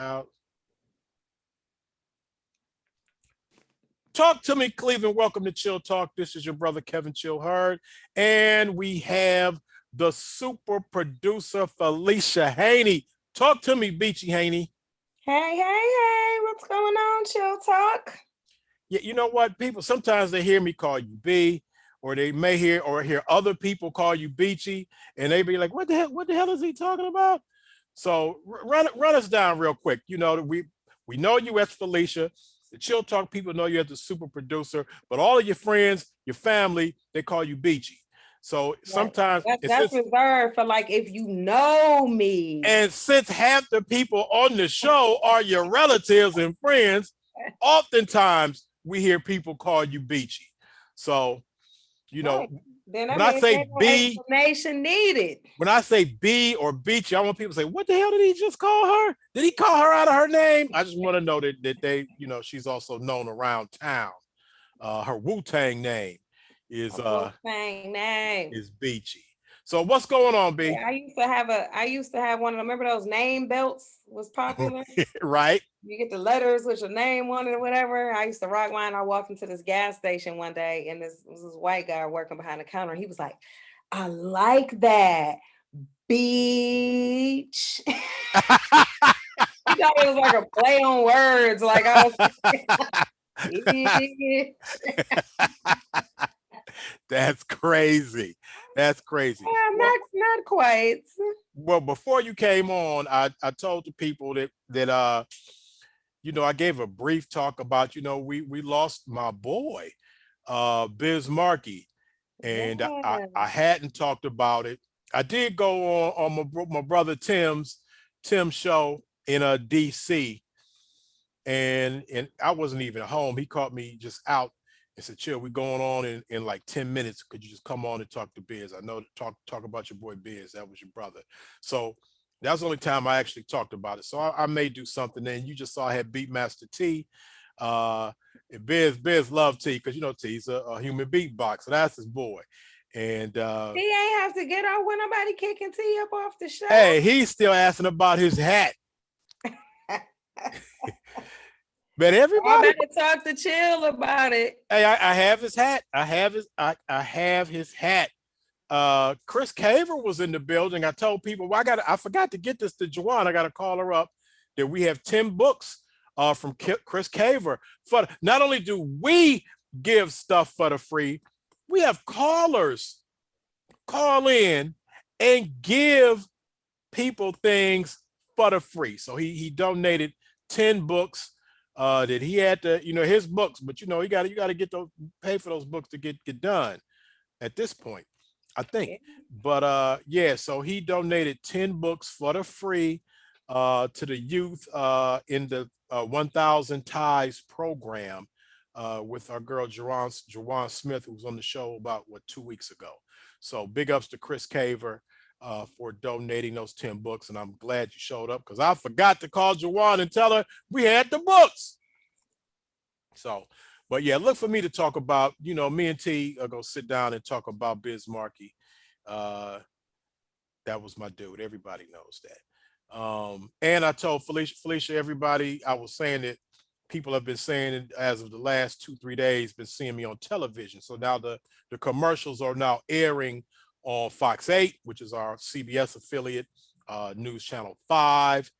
Out. Talk to me, Cleveland. Welcome to Chill Talk. This is your brother Kevin Chill Hurd, and we have the super producer Felicia Haney. Talk to me, Beachy Haney. Hey, what's going on, Chill Talk? Yeah, you know what? People sometimes they hear me call you B, or they may hear other people call you Beachy, and they be like, "What the hell? What the hell is he talking about?" So run us down real quick. You know, we know you as Felicia. The Chill Talk people know you as the super producer, but all of your friends, your family, they call you Beachy. So Right. sometimes, That's reserved for like if you know me. and since half the people on the show are your relatives and friends, oftentimes we hear people call you Beachy. So, you know, Right. Then when that I means say there's no B, explanation needed. when I say B or Beachy, I want people to say, what the hell did he just call her? Did he call her out of her name? I just want to know that they, she's also known around town. Her Wu-Tang name is Thing name. is Beachy. So what's going on, B? Yeah, I used to have one of them. Remember those name belts was popular? Right? You get the letters with your name on it or whatever. I used to rock mine. I walked into this gas station one day and this was this white guy working behind the counter. He was like, I like that beach. He thought it was like a play on words. Like I was beach. That's crazy. That's crazy. Yeah, Well, not quite. well, before you came on, I told the people that I gave a brief talk about, we lost my boy, Biz Markie, and I Yeah. hadn't talked about it. I did go on my brother Tim's show in DC, and I wasn't even home. He caught me just out and said, "Chill, we're going on in like 10 minutes. Could you just come on and talk to Biz? I know to talk about your boy Biz. That was your brother." So that was the only time I actually talked about it. So I may do something. Then you just saw I had Beatmaster T. Uh and Biz loved T because T's a human beatboxer. That's his boy. And He ain't have to get off when nobody kicking T up off the show. hey, he's still asking about his hat. But I everybody, better talk to Chill about it. hey, I have his hat. I have his hat. Chris Caver was in the building. I told people, well, I forgot to get this to Juwan. I gotta call her up that we have 10 books from Chris Caver. For not only do we give stuff for the free, we have callers call in and give people things for the free. So he donated 10 books that he had to, his books, but you gotta get those, pay for those books to get done at this point, I think. Yeah. But yeah, so he donated 10 books for the free to the youth in the 1000 Ties program with our girl Jawan Smith, who was on the show about 2 weeks ago. So big ups to Chris Caver for donating those 10 books. And I'm glad you showed up because I forgot to call Jawan and tell her we had the books. So, but yeah, look for me to talk about, me and T are going to sit down and talk about Biz Markie. Uh, that was my dude. Everybody knows that. And I told Felicia, everybody, I was saying that people have been saying it as of the last 2-3 days, been seeing me on television. So now the commercials are now airing on Fox 8, which is our CBS affiliate, News Channel 5,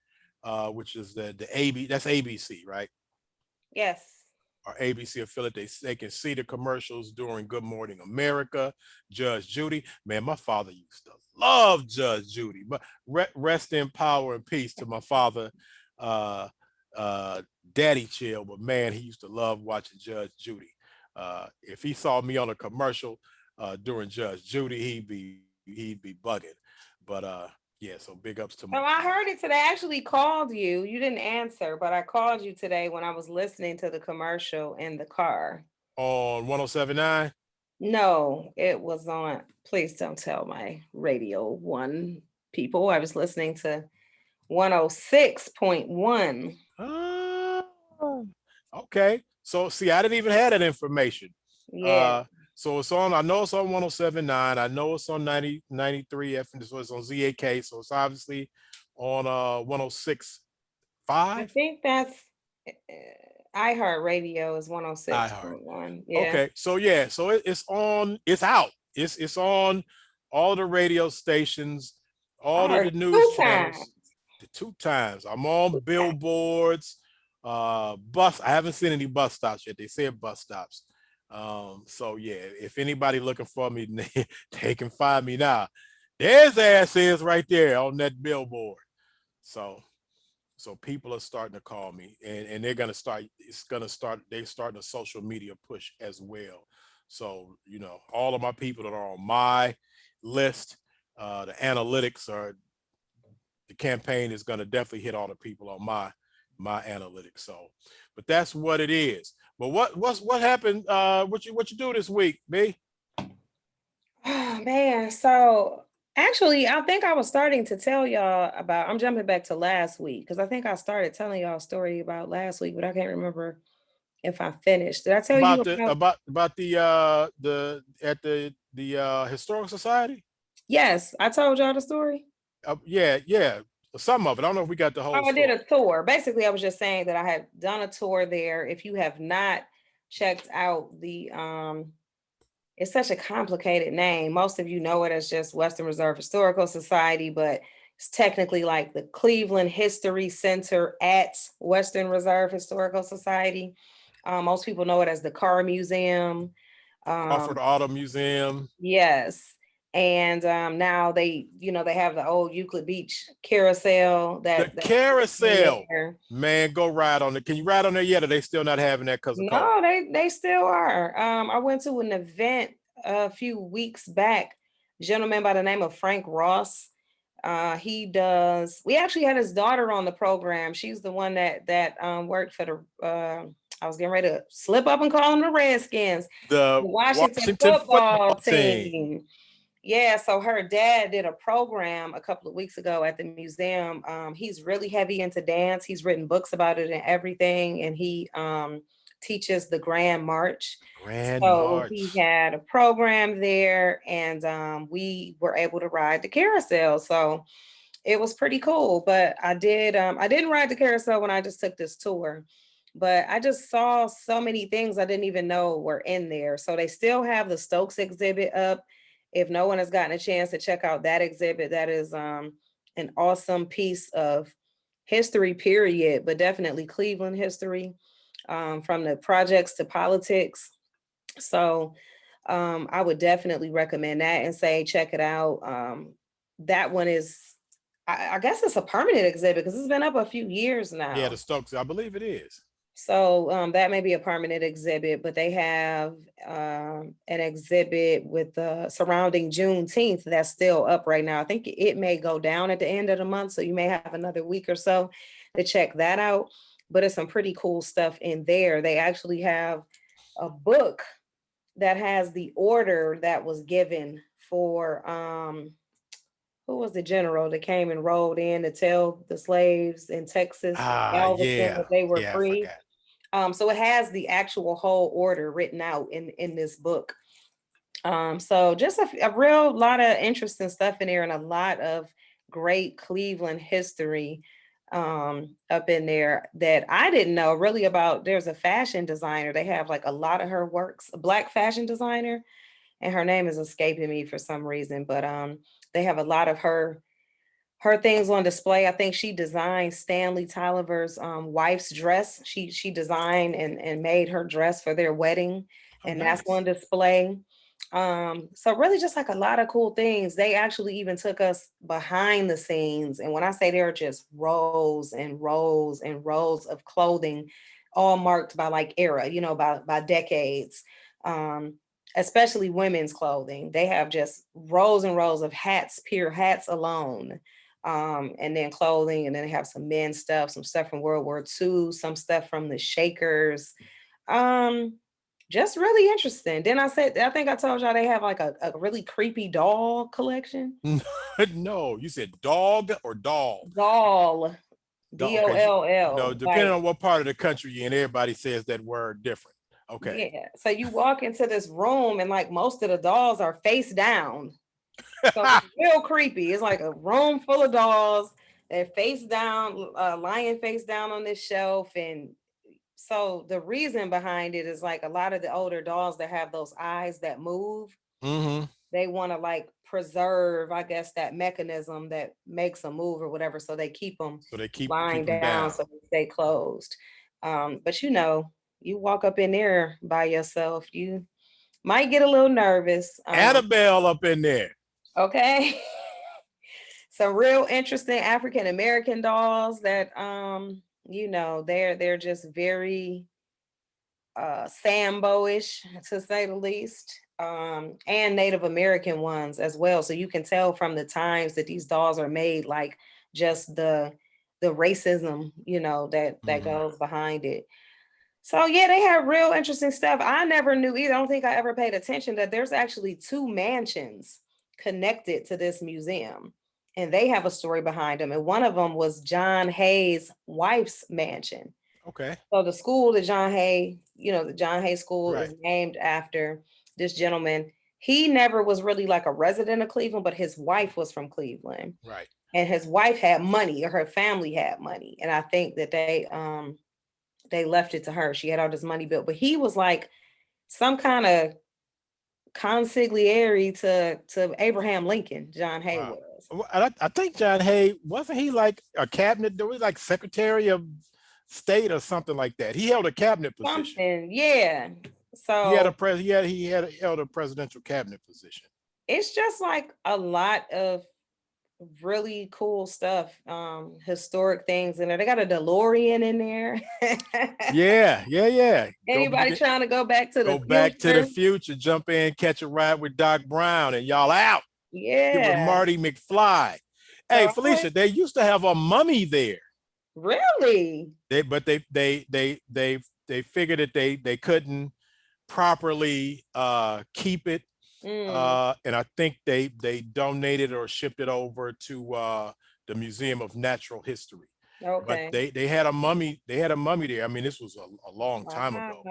which is the AB, that's ABC, right? Yes. Our ABC affiliate, they can see the commercials during Good Morning America, Judge Judy. Man, my father used to love Judge Judy, but rest in power and peace to my father, uh, uh, Daddy Chill. But man, he used to love watching Judge Judy. If he saw me on a commercial during Judge Judy, he'd be bugging. But yeah, so big ups to my So I heard it today. I actually called you. You didn't answer, but I called you today when I was listening to the commercial in the car. on 1079. No, it was on. Please don't tell my radio one people. I was listening to 106.1. Oh, okay. So see, I didn't even have that information. Yeah. Uh, so it's on. I know it's on 1079. I know it's on 90 93 F. So it's on ZAK. So it's obviously on 106.5 I 5? think that's iHeart Radio is iHeart. 106.1. Yeah. Okay, so yeah, so it's on. It's out. It's on all the radio stations, I all of the heard news two times. channels. The 2 times I'm on billboards, bus. I haven't seen any bus stops yet. They said bus stops. So yeah, if anybody looking for me, they can find me now. There's ass is right there on that billboard. So people are starting to call me, and they're gonna start. It's gonna start. They're starting a social media push as well. So all of my people that are on my list, the analytics are the campaign is gonna definitely hit all the people on my analytics. So, but that's what it is. But what happened? What you do this week, B? Oh man, so actually, I think I was starting to tell y'all about. I'm jumping back to last week because I think I started telling y'all a story about last week, but I can't remember if I finished. Did I tell you About the about? about the at the historical society? Yes, I told y'all the story. Yeah, some of it. I don't know if we got the Oh, whole I did story. a tour. Basically, I was just saying that I had done a tour there. If you have not checked out the it's such a complicated name. Most of you know it as just Western Reserve Historical Society, but it's technically like the Cleveland History Center at Western Reserve Historical Society. Most people know it as the Car Museum. Crawford Um, Auto Museum. yes. And now they have the old Euclid Beach carousel The that's in carousel. there. Man, go ride on it. Can you ride on there yet? Or they still not having that because of COVID? No, they still are. I went to an event a few weeks back. A gentleman by the name of Frank Ross. He does. We actually had his daughter on the program. She's the one that worked for the. I was getting ready to slip up and call them the Redskins, The the Washington Washington football football team. team. Yeah, so her dad did a program a couple of weeks ago at the museum. He's really heavy into dance. He's written books about it and everything, and he teaches the Grand March. Grand So he March. had a program there, and we were able to ride the carousel. So it was pretty cool. But I didn't ride the carousel when I just took this tour. But I just saw so many things I didn't even know were in there. So they still have the Stokes exhibit up. If no one has gotten a chance to check out that exhibit, that is an awesome piece of history, period, but definitely Cleveland history, from the projects to politics. So I would definitely recommend that and say check it out. That one is, I guess it's a permanent exhibit because it's been up a few years Yeah, now. the Stokes. I believe it is. So that may be a permanent exhibit, but they have an exhibit with the surrounding Juneteenth that's still up right now. I think it may go down at the end of the month, so you may have another week or so to check that out. But it's some pretty cool stuff in there. They actually have a book that has the order that was given for who was the general that came and rode in to tell the slaves in Texas, Galveston, Yeah. that they were Yeah, I free. forgot. So it has the actual whole order written out in this book. So just a real lot of interesting stuff in there and a lot of great Cleveland history up in there that I didn't know really about. There's a fashion designer. They have like a lot of her works, a black fashion designer, and her name is escaping me for some reason, but they have a lot of her things on display. I think she designed Stanley Tolliver's wife's dress. She designed and made her dress for their wedding, Oh, and that's nice. on display. So really just like a lot of cool things. They actually even took us behind the scenes. And when I say there are just rows and rows and rows of clothing, all marked by like era, by decades. Um, Especially women's clothing. They have just rows and rows of hats, pure hats alone, and then clothing, and then they have some men's stuff, some stuff from World War II, some stuff from the Shakers. Um, just really interesting. Then I think I told y'all they have like a really creepy doll collection. No, you said dog or doll? Doll, Okay. Doll. Depending Like, on what part of the country you're in, everybody says that word different. Okay. yeah. So you walk into this room and like most of the dolls are face down. So it's real creepy. It's like a room full of dolls they're face down, lying face down on this shelf. And so the reason behind it is like a lot of the older dolls that have those eyes that move, Mm-hmm. they want to like preserve, I guess, that mechanism that makes them move or whatever. So they keep them So they keep lying them down down. so they stay closed. But you walk up in there by yourself, you might get a little nervous. Annabelle up in there. Okay. Some real interesting African American dolls that they're just very Sambo-ish to say the least. And Native American ones as well. So you can tell from the times that these dolls are made, like just the racism, that Mm-hmm. goes behind it. So yeah, they have real interesting stuff. I never knew either. I don't think I ever paid attention that there's actually two mansions connected to this museum. And they have a story behind them. And one of them was John Hay's wife's mansion. Okay. So the school that John Hay, the John Hay School Right. is named after this gentleman. He never was really like a resident of Cleveland, but his wife was from Cleveland. Right. And his wife had money, or her family had money. And I think that they left it to her. She had all this money built, but he was like some kind of consigliere to Abraham Lincoln. John Hay Wow. was I think John Hay, wasn't he like a cabinet? There was like Secretary of State or something like that. He held a cabinet position. something, yeah. He had a So held a presidential cabinet position. it's just like a lot of really cool stuff, historic things in there. They got a DeLorean in there. Yeah, yeah, yeah. You Anybody can trying to go back to the go back to the future? future, jump in, catch a ride with Doc Brown, and y'all out. Get with Yeah. Marty McFly. So Hey, I went, Felicia, they used to have a mummy there. really? But they figured that they couldn't properly keep it, Mm, and I think they donated or shipped it over to the Museum of Natural History. But okay. they had a mummy. They had a mummy there. I mean, this was a long time ago.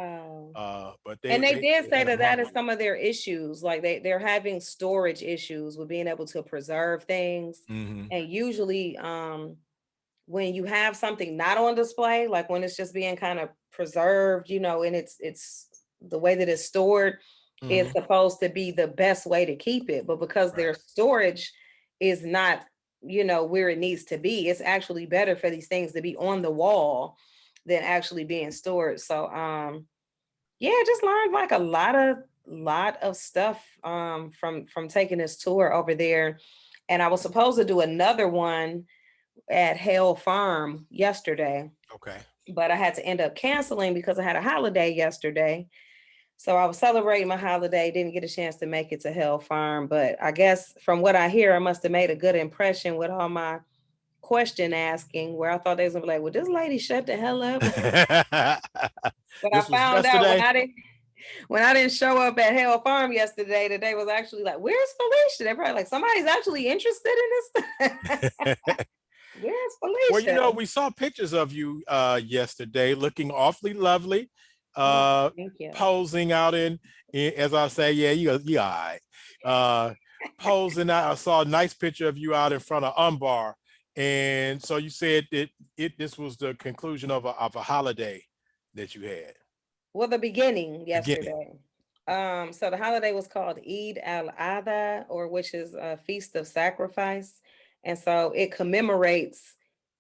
Wow. But And they did they say had a that that is mummy. some of their issues. Like they're having storage issues with being able to preserve things. Hmm. And usually, when you have something not on display, like when it's just being kind of preserved, and it's the way that it's stored, Hmm. it's supposed to be the best way to keep it. But because Right. their storage is not, where it needs to be, it's actually better for these things to be on the wall than actually being stored. So yeah, just learned like a lot of stuff from taking this tour over there. And I was supposed to do another one at Hale Farm yesterday, Okay. but I had to end up canceling because I had a holiday yesterday. So I was celebrating my holiday, didn't get a chance to make it to Hale Farm, but I guess from what I hear, I must have made a good impression with all my question asking, where I thought they was gonna be like, "Well, this lady shut the hell up." But I This was found out when yesterday. I didn't show up at Hale Farm yesterday, that they was actually like, "Where's Felicia?" They're probably like, "Somebody's actually interested in this." Where's Well, Felicia? we saw pictures of you yesterday, looking awfully lovely, Oh, uh, thank you. posing out as I say, yeah, you all right. Uh, posing out. I saw a nice picture of you out in front of Umbar, and so you said that this was the conclusion of a holiday that you had. Well, the beginning Beginning. yesterday. So the holiday was called Eid al-Adha, or which is a feast of sacrifice. And so it commemorates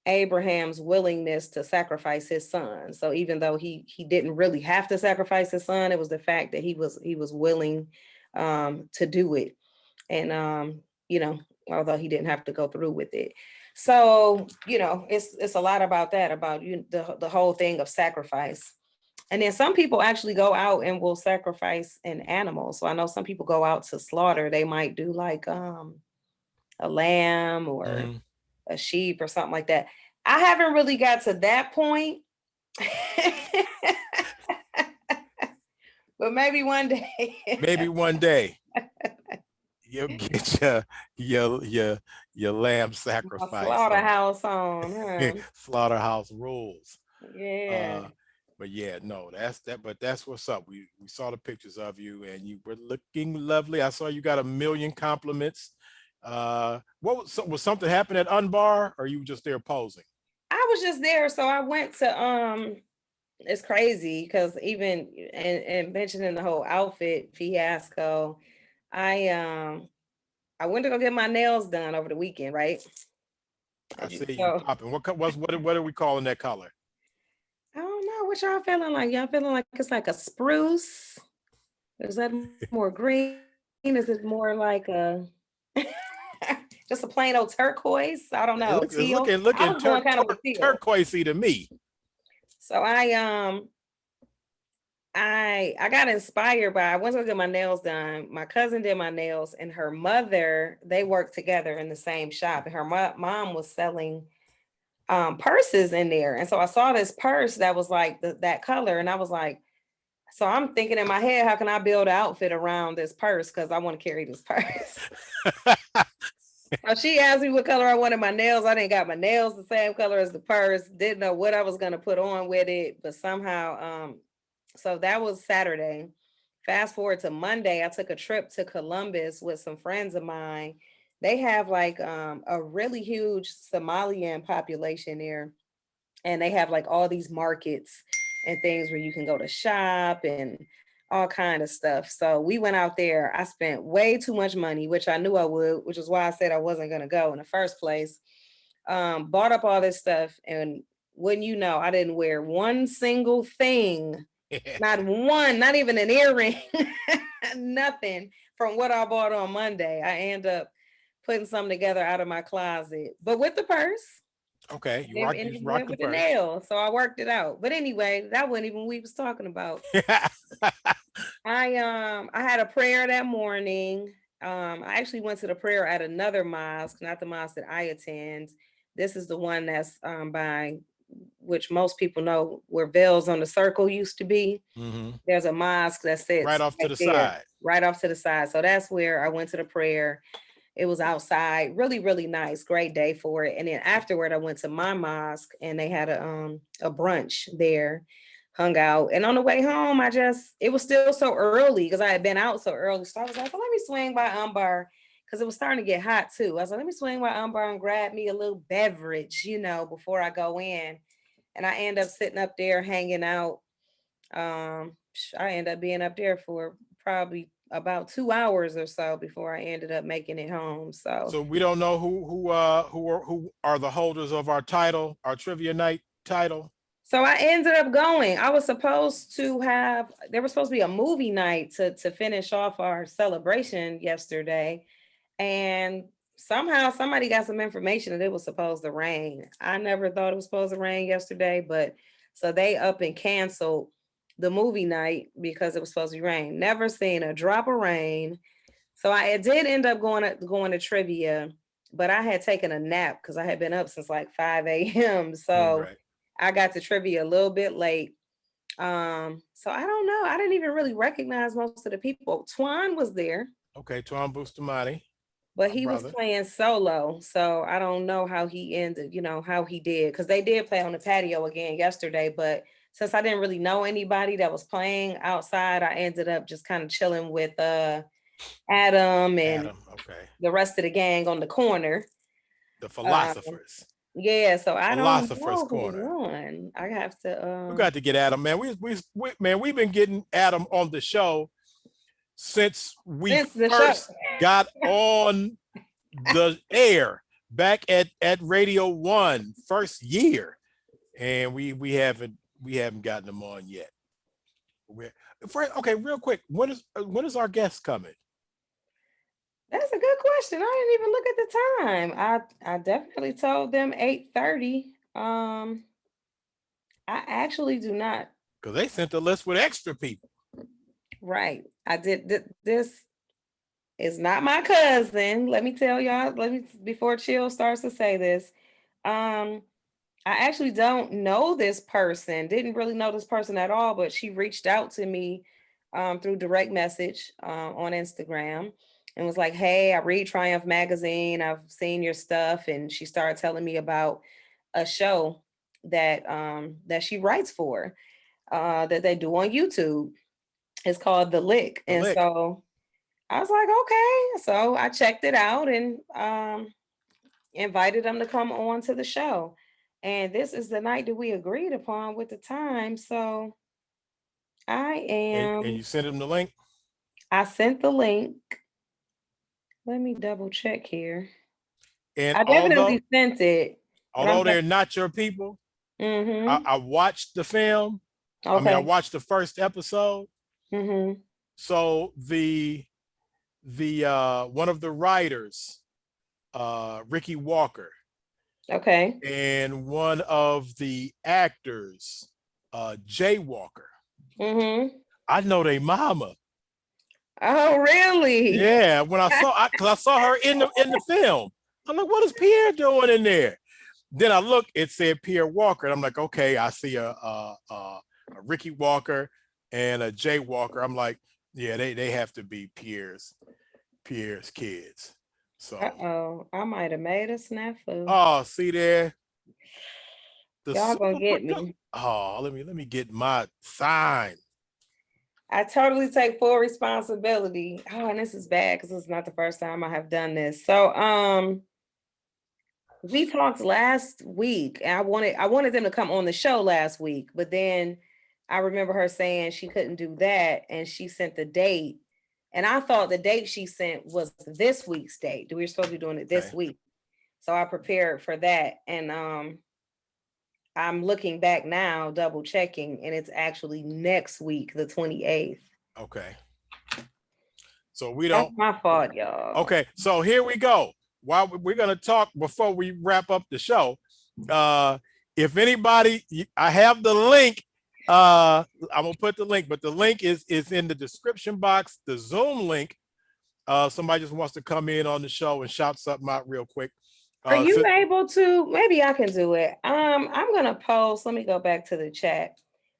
Abraham's willingness to sacrifice his son. So even though he didn't really have to sacrifice his son, it was the fact that he was willing to do it. And you know, although he didn't have to go through with it. So, it's a lot about that, about the whole thing of sacrifice. And then some people actually go out and will sacrifice an animal. So I know some people go out to slaughter. They might do like a lamb or Mhm. a sheep or something like that. I haven't really got to that point. But maybe one day. Maybe one day you'll get your lamb A sacrifice on. slaughterhouse on, huh? Slaughterhouse rules. Yeah. Uh, but yeah, no, that's that. But that's what's up. We saw the pictures of you, and you were looking lovely. I saw you got a million compliments. Was something happening at Unbar, or you just there posing? I was just there, so I went to it's crazy because even and mentioning the whole outfit fiasco, I um I went to go get my nails done over the weekend, right? I see you So popping. What are we calling that color? I don't know what y'all feeling like. Y'all feeling like it's like a spruce? Is that more green? Is it more like a just a plain old turquoise? I don't know. It's Teal. I looking was going kind of with teal. turquoisey to me. So I got inspired by I went to get my nails done. My cousin did my nails, and her mother, they worked together in the same shop. And her mom was selling purses in there. And so I saw this purse that was like that color, and I was like, so I'm thinking in my head, how can I build an outfit around this purse? Because I want to carry this purse. So she asked me what color I wanted my nails. I didn't got my nails the same color as the purse. Didn't know what I was gonna put on with it, but somehow, so that was Saturday. Fast forward to Monday, I took a trip to Columbus with some friends of mine. They have like a really huge Somalian population there, and they have like all these markets and things where you can go to shop and all kind of stuff. So we went out there. I spent way too much money, which I knew I would, which is why I said I wasn't going to go in the first place. Bought up all this stuff, and wouldn't you know, I didn't wear one single thing, not one, not even an earring, nothing from what I bought on Monday. I end up putting something together out of my closet, but with the purse. Okay, And you it rock went the with the purse. nail. So I worked it out. But anyway, that wasn't even what we was talking about. I had a prayer that morning. I actually went to the prayer at another mosque, not the mosque that I attend. This is the one that's by which most people know where Veils on the Circle used to be. Hmm. There's a mosque that Right sits off to right the there, side. right off to the side. So that's where I went to the prayer. It was outside, really, really nice, great day for it. And then afterward, I went to my mosque and they had a brunch there, hung out. And on the way home, it was still so early because I had been out so early. So I was like, well, let me swing by Umbar because it was starting to get hot too. I was like, let me swing by Umbar and grab me a little beverage, before I go in. And I end up sitting up there hanging out. I ended up being up there for probably about 2 hours or so before I ended up making it home. So, So we don't know who are the holders of our title, our trivia night title. so I ended up going. I was supposed to have there was supposed to be a movie night to finish off our celebration yesterday, and somehow somebody got some information that it was supposed to rain. I never thought it was supposed to rain yesterday, but so they up and canceled the movie night because it was supposed to be rain. Never seen a drop of rain. So I did end up going to trivia, but I had taken a nap because I had been up since like 5 a.m. So Right. I got to trivia a little bit late. So I don't know. I didn't even really recognize most of the people. Twan was there, Okay, Tom Bustamante, but my he was brother. playing solo. So I don't know how he ended, how he did. Because they did play on the patio again yesterday. But since I didn't really know anybody that was playing outside, I ended up just kind of chilling with Adam and Adam. Okay. the rest of the gang on the corner. The Um, philosophers. yeah, so I don't Philosophers know who corner. won. I have to We got to get Adam, man. Man, we've been getting Adam on the show since we since the show. first got on the air back at Radio One first year, and we haven't gotten them on yet. We're, okay, real quick, when is our guest coming? That's a good question. I didn't even look at the time. I definitely told them 8:30. I actually do not. Because they sent a list with extra people. Right. I did this is not my cousin. Let me tell y'all, let me before Chill starts to say this. Um I actually don't know this person. Didn't really know this person at all, but she reached out to me through direct message on Instagram and was like, "Hey, I read Triumph magazine. I've seen your stuff." And she started telling me about a show that she writes for that they do on YouTube. It's called The Lick, The and lick. so I was like, okay. So I checked it out and invited them to come on to the show. And this is the night that we agreed upon with the time. So I And am, you sent him the link. I sent the link. Let me double check here. And I definitely sent it, but I'm, although they're not your people, mm-hmm. I watched the film. I mean, I Okay. watched the first episode. Mm-hmm. So the one of the writers, Ricky Walker, Okay. and one of the actors, Jay Walker. Mm-hmm. I know they mama. Oh, really? Yeah, when because I saw her in the film. I'm like, what is Pierre doing in there? Then I look, it said Pierre Walker, and I'm like, okay, I see a Ricky Walker and a Jay Walker. I'm like, yeah, they have to be Pierre's kids. So, Uh-oh. I might have made a snafu. oh, see there, the Y'all gonna super get production. me. Oh, let me get my sign. I totally take full responsibility. Oh, and this is bad because it's not the first time I have done this. So we talked last week and I wanted them to come on the show last week, but then I remember her saying she couldn't do that and she sent the date. And I thought the date she sent was this week's date. We were supposed to be doing it this Okay, week. So I prepared for that. And I'm looking back now, double checking, and it's actually next week, the 28th. okay. So we That's don't. my fault, y'all. Okay, so here we go. While we're gonna talk before we wrap up the show, if anybody, I have the link. I'm gonna put the link, but the link is in the description box. The Zoom link. Somebody just wants to come in on the show and shout something out real quick. Are you So, able to? Maybe I can do it. I'm gonna post. Let me go back to the chat.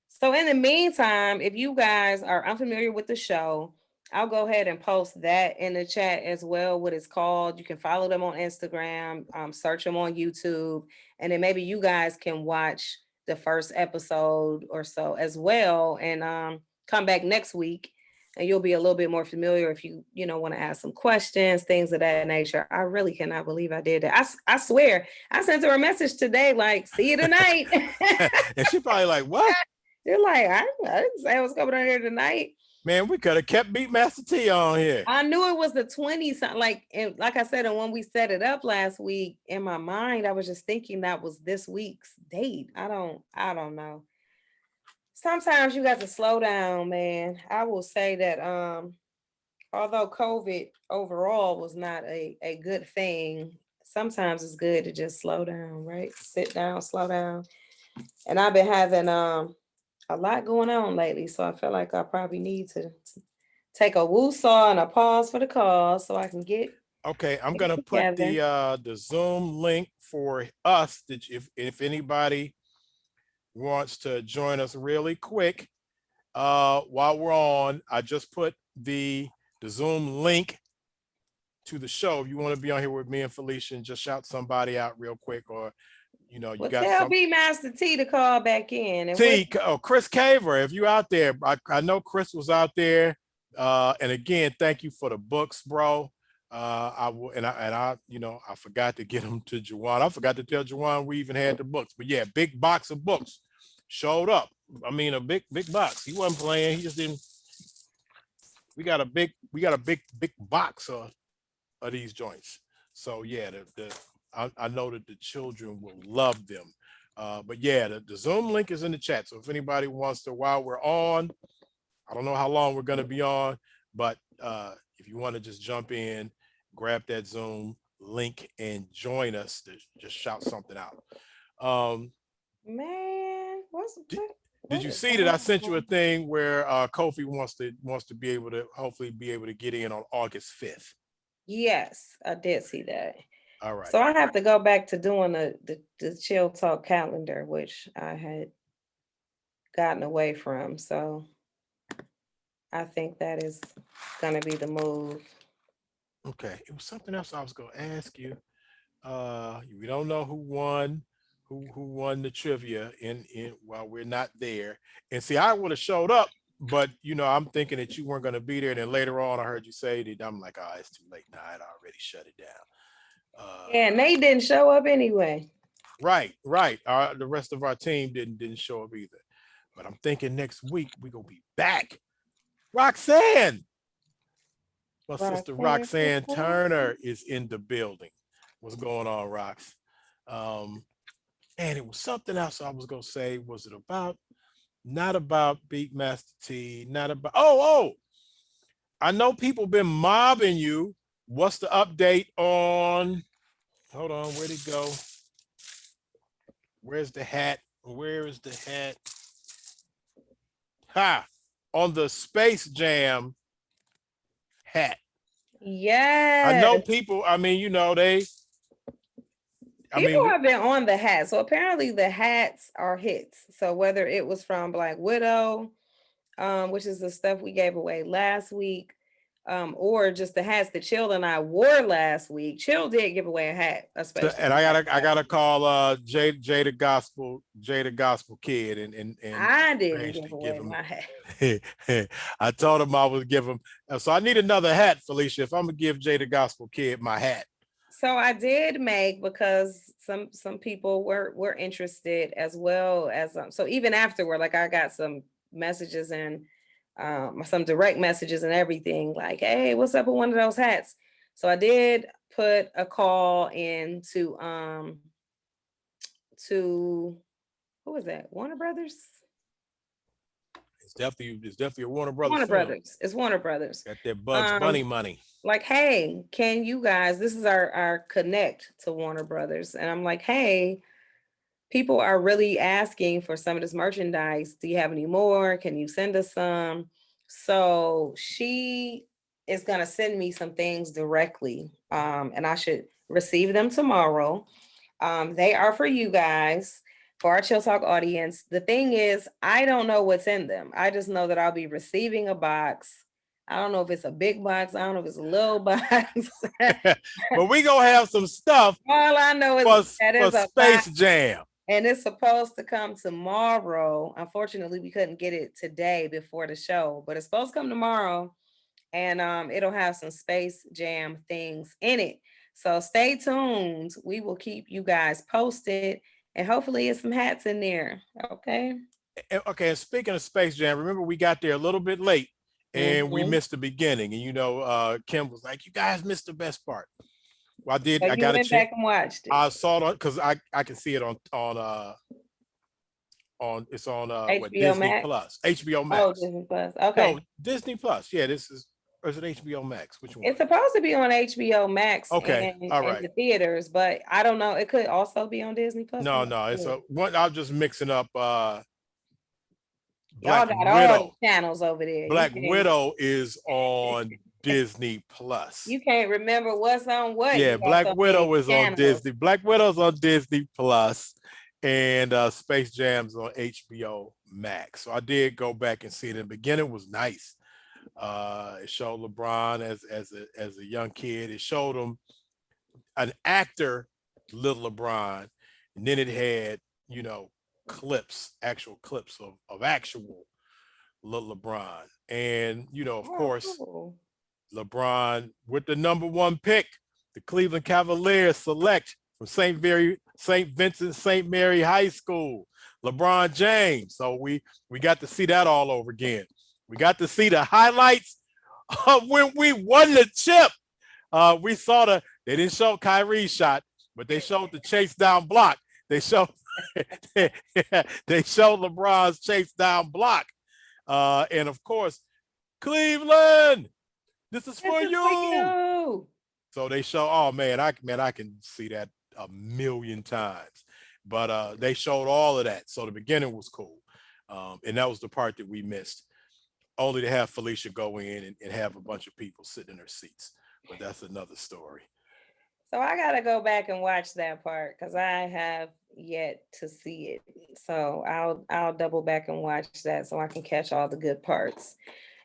So in the meantime, if you guys are unfamiliar with the show, I'll go ahead and post that in the chat as well. What it's called. You can follow them on Instagram. Search them on YouTube, and then maybe you guys can watch the first episode or so as well, and come back next week and you'll be a little bit more familiar if you want to ask some questions, things of that nature. I really cannot believe I did that. I swear I sent her a message today like, see you tonight. and she probably like, what? They're like, I didn't say I was coming on here tonight. Man, we could have kept Beatmaster T on here. I knew it was the 20s. Like I said, and when we set it up last week, in my mind I was just thinking that was this week's date. I don't know. Sometimes you got to slow down, man. I will say that although COVID overall was not a good thing, sometimes it's good to just slow down, right? Sit down, slow down. And I've been having a lot going on lately, so I feel like I probably need to take a woo saw and a pause for the cause so I can get Okay, I'm it gonna put together. the Zoom link for us. That if anybody wants to join us really quick, while we're on, I just put the Zoom link to the show. If you want to be on here with me and Felicia and just shout somebody out real quick, or you Well, got tell some B Master T to call back in. And what T, Chris Caver, if you out there, I know Chris was out there. And again, thank you for the books, bro. I will, and I, I forgot to get them to Juwan. I forgot to tell Juwan we even had the books. But yeah, big box of books showed up. I mean, a big box. He wasn't playing. He just didn't. We got a big box of these joints. So yeah, I know that the children will love them. But yeah, the Zoom link is in the chat. So if anybody wants to, while we're on, I don't know how long we're going to be on, but if you want to just jump in, grab that Zoom link and join us to just shout something out. Um, man, did, did what you is see that going I sent you a on? thing where Kofi wants to be able to hopefully be able to get in on August 5th? Yes, I did see that. All right. So I have to go back to doing the chill talk calendar, which I had gotten away from. So I think that is gonna be the move. Okay. It was something else I was going to ask you. We don't know who won the trivia in while we're not there. And see, I would have showed up. but you know, I'm thinking that you weren't going to be there. And then later on, I heard you say that. I'm like, oh, it's too late now. I'd already shut it down. Yeah, and they didn't show up anyway. Right, right. The rest of our team didn't show up either. But I'm thinking next week we gonna be back. Roxanne, my sister Roxanne. Roxanne Turner is in the building. What's going on, Rox? Um, and it was something else I was gonna say. Was it about? Not about Beatmaster T. Not about. Oh, I know people been mobbing you. What's the update on? Hold on, where'd it go? Where's the hat? Where is the hat? Ha! On the Space Jam hat. I know Yes. people. I mean, you know, I People mean, have been on the hat. So apparently the hats are hits. So whether it was from Black Widow, which is the stuff we gave away last week, or just the hats that Chill and I wore last week. Chill did give away a hat, a special and hat I last gotta week. call Jay the Gospel Kid and I didn't arrange give to give away him. my hat. I told him I would give him. So I need another hat, Felicia. If I'm gonna give Jay the Gospel Kid my hat. So I did make because some people were interested as well as so even afterward, like I got some messages and some direct messages and everything, like, hey, what's up with one of those hats? So I did put a call in to who was that? Warner Brothers? It's definitely a Warner Brothers Warner film. Brothers. It's Warner Brothers. Got that Bugs Bunny Um, money. like, hey, can you guys, this is our connect to Warner Brothers. And I'm like, hey, people are really asking for some of this merchandise. Do you have any more? Can you send us some? So she is going to send me some things directly, and I should receive them tomorrow. They are for you guys, for our Chill Talk audience. The thing is, I don't know what's in them. I just know that I'll be receiving a box. I don't know if it's a big box. I don't know if it's a little box. But we gonna have some stuff All I know is for that is a Space box. Jam. And it's supposed to come tomorrow. Unfortunately, we couldn't get it today before the show, but it's supposed to come tomorrow. And it'll have some Space Jam things in it. So stay tuned. We will keep you guys posted. And hopefully it's some hats in there. Okay. Okay, and speaking of Space Jam, remember we got there a little bit late and we Mm-hmm. missed the beginning. And you know, Kim was like, "You guys missed the best part." Well, I did. So I you got a went chance. back and watched it. I saw it on because I can see it on it's on what HBO Disney Max. Plus, HBO Oh, Max. Disney Plus. No, Okay. Disney Plus. Yeah, this is or is it HBO Max? Which one? It's supposed to be on HBO Max Okay, and all in right. the theaters, but I don't know. It could also be on Disney Plus. I'm No, not no, it's sure. a one. I'm just mixing up. Y'all Black got all the Widow. channels over there. Black Widow is on Disney Plus. You can't remember what's on what. Yeah, You got Black so many Widow is on channels. Disney. Black Widow's on Disney Plus, and Space Jam's on HBO Max. So I did go back and see it. In the beginning was nice. It showed LeBron as a young kid. It showed him an actor, little LeBron, and then it had you know clips, actual clips of actual little LeBron, and you know of Oh, course cool. LeBron with the number one pick, the Cleveland Cavaliers select from St. Vincent St. Mary High School, LeBron James. So we got to see that all over again. We got to see the highlights of when we won the chip. We saw they didn't show Kyrie's shot, but they showed the chase down block. They showed they showed LeBron's chase down block. And of course, Cleveland, this is This for is for you. you. So they show, oh man, I can see that a million times. But they showed all of that. So the beginning was cool. And that was the part that we missed. Only to have Felicia go in and have a bunch of people sitting in their seats. But that's another story. So I gotta go back and watch that part because I have yet to see it. So I'll double back and watch that so I can catch all the good parts.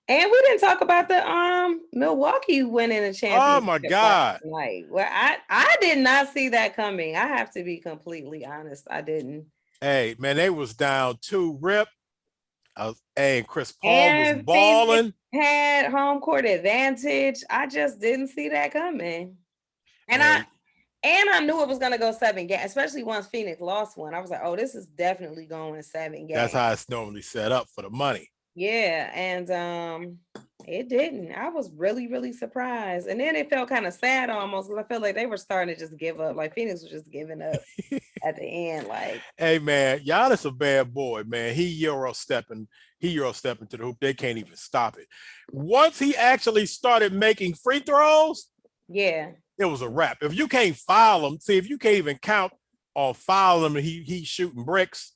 And we didn't talk about the Milwaukee winning a Oh my championship last God. night. Well, I did not see that coming. I have to be completely honest. I didn't. Hey, man, they was down 2 rip. Hey, Chris Paul was And Phoenix balling. had home court advantage. I just didn't see that coming. And I Man, and I knew it was gonna go 7 games, especially once Phoenix lost one. I was like, oh, this is definitely going seven that's games. how it's normally set up for the money. Yeah, and it didn't. I was really, really surprised. And then it felt kind of sad almost because I felt like they were starting to just give up. Like Phoenix was just giving up at the end. Like, Hey man, Giannis a bad boy, man. He euro stepping to the hoop. They can't even stop it. Once he actually started making free throws, yeah. it was a wrap. If you can't foul him, see if you can't even count on foul him and he's shooting bricks.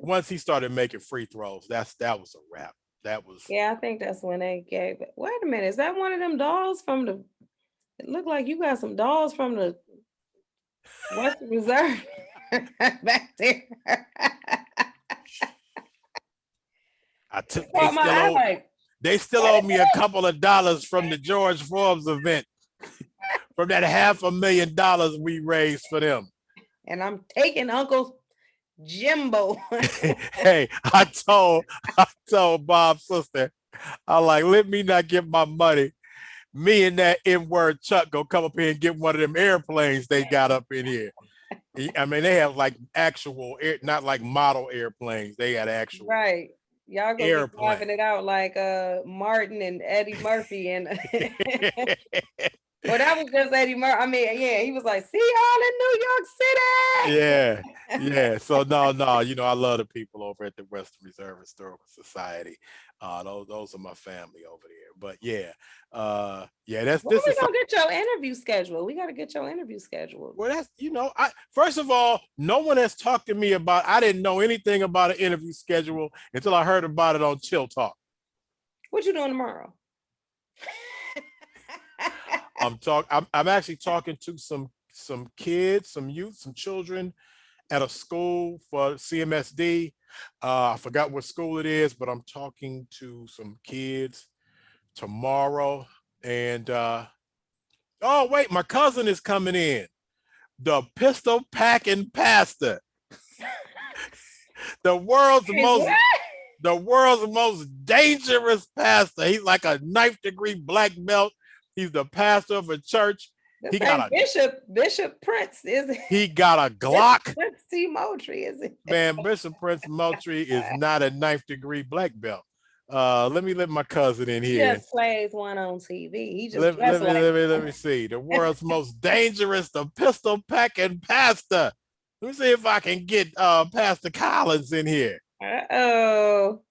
Once he started making free throws, that was a wrap. That was Yeah, I think that's when they gave it. Wait a minute, is that one of them dolls from the it looked like you got some dolls from the Western Reserve back there. I took It caught my eye like, they still what owe is me a it? couple of dollars from the George Forbes event from that $500,000 we raised for them. And I'm taking Uncle Jimbo. Hey, I told Bob's sister, I like, let me not get my money. Me and that N-word Chuck go come up here and get one of them airplanes they got up in here. I mean, they have like actual air, not like model airplanes. They got actual Right. Y'all gonna be airplane. driving it out like Martin and Eddie Murphy and well, that was just Eddie Murphy. I mean, yeah, he was like, see y'all in New York City. Yeah, yeah. So no, I love the people over at the Western Reserve Historical Society. Those are my family over there. But yeah, yeah. When This we is gonna get your interview scheduled? We gotta get your interview scheduled. well. I first of all, no one has talked to me about. I didn't know anything about an interview schedule until I heard about it on ChillTalk. What you doing tomorrow? I'm actually talking to some kids, some youth, some children at a school for CMSD. I forgot what school it is, but I'm talking to some kids tomorrow. And oh wait, my cousin is coming in. The pistol packing pastor, the world's Hey, most what? the world's most dangerous pastor. He's like a ninth degree black belt. He's the pastor of a church. This He got ain't a Bishop Prince, is it? he got a Bishop Glock. Prince T. Moultrie, is it? Man, Bishop Prince Moultrie is not a ninth degree black belt. Let my cousin in He here. just plays one on TV. He just Let, dressed let me like let me let me see. The world's most dangerous, the pistol packing pastor. Let me see if I can get Pastor Collins in here. Uh-oh.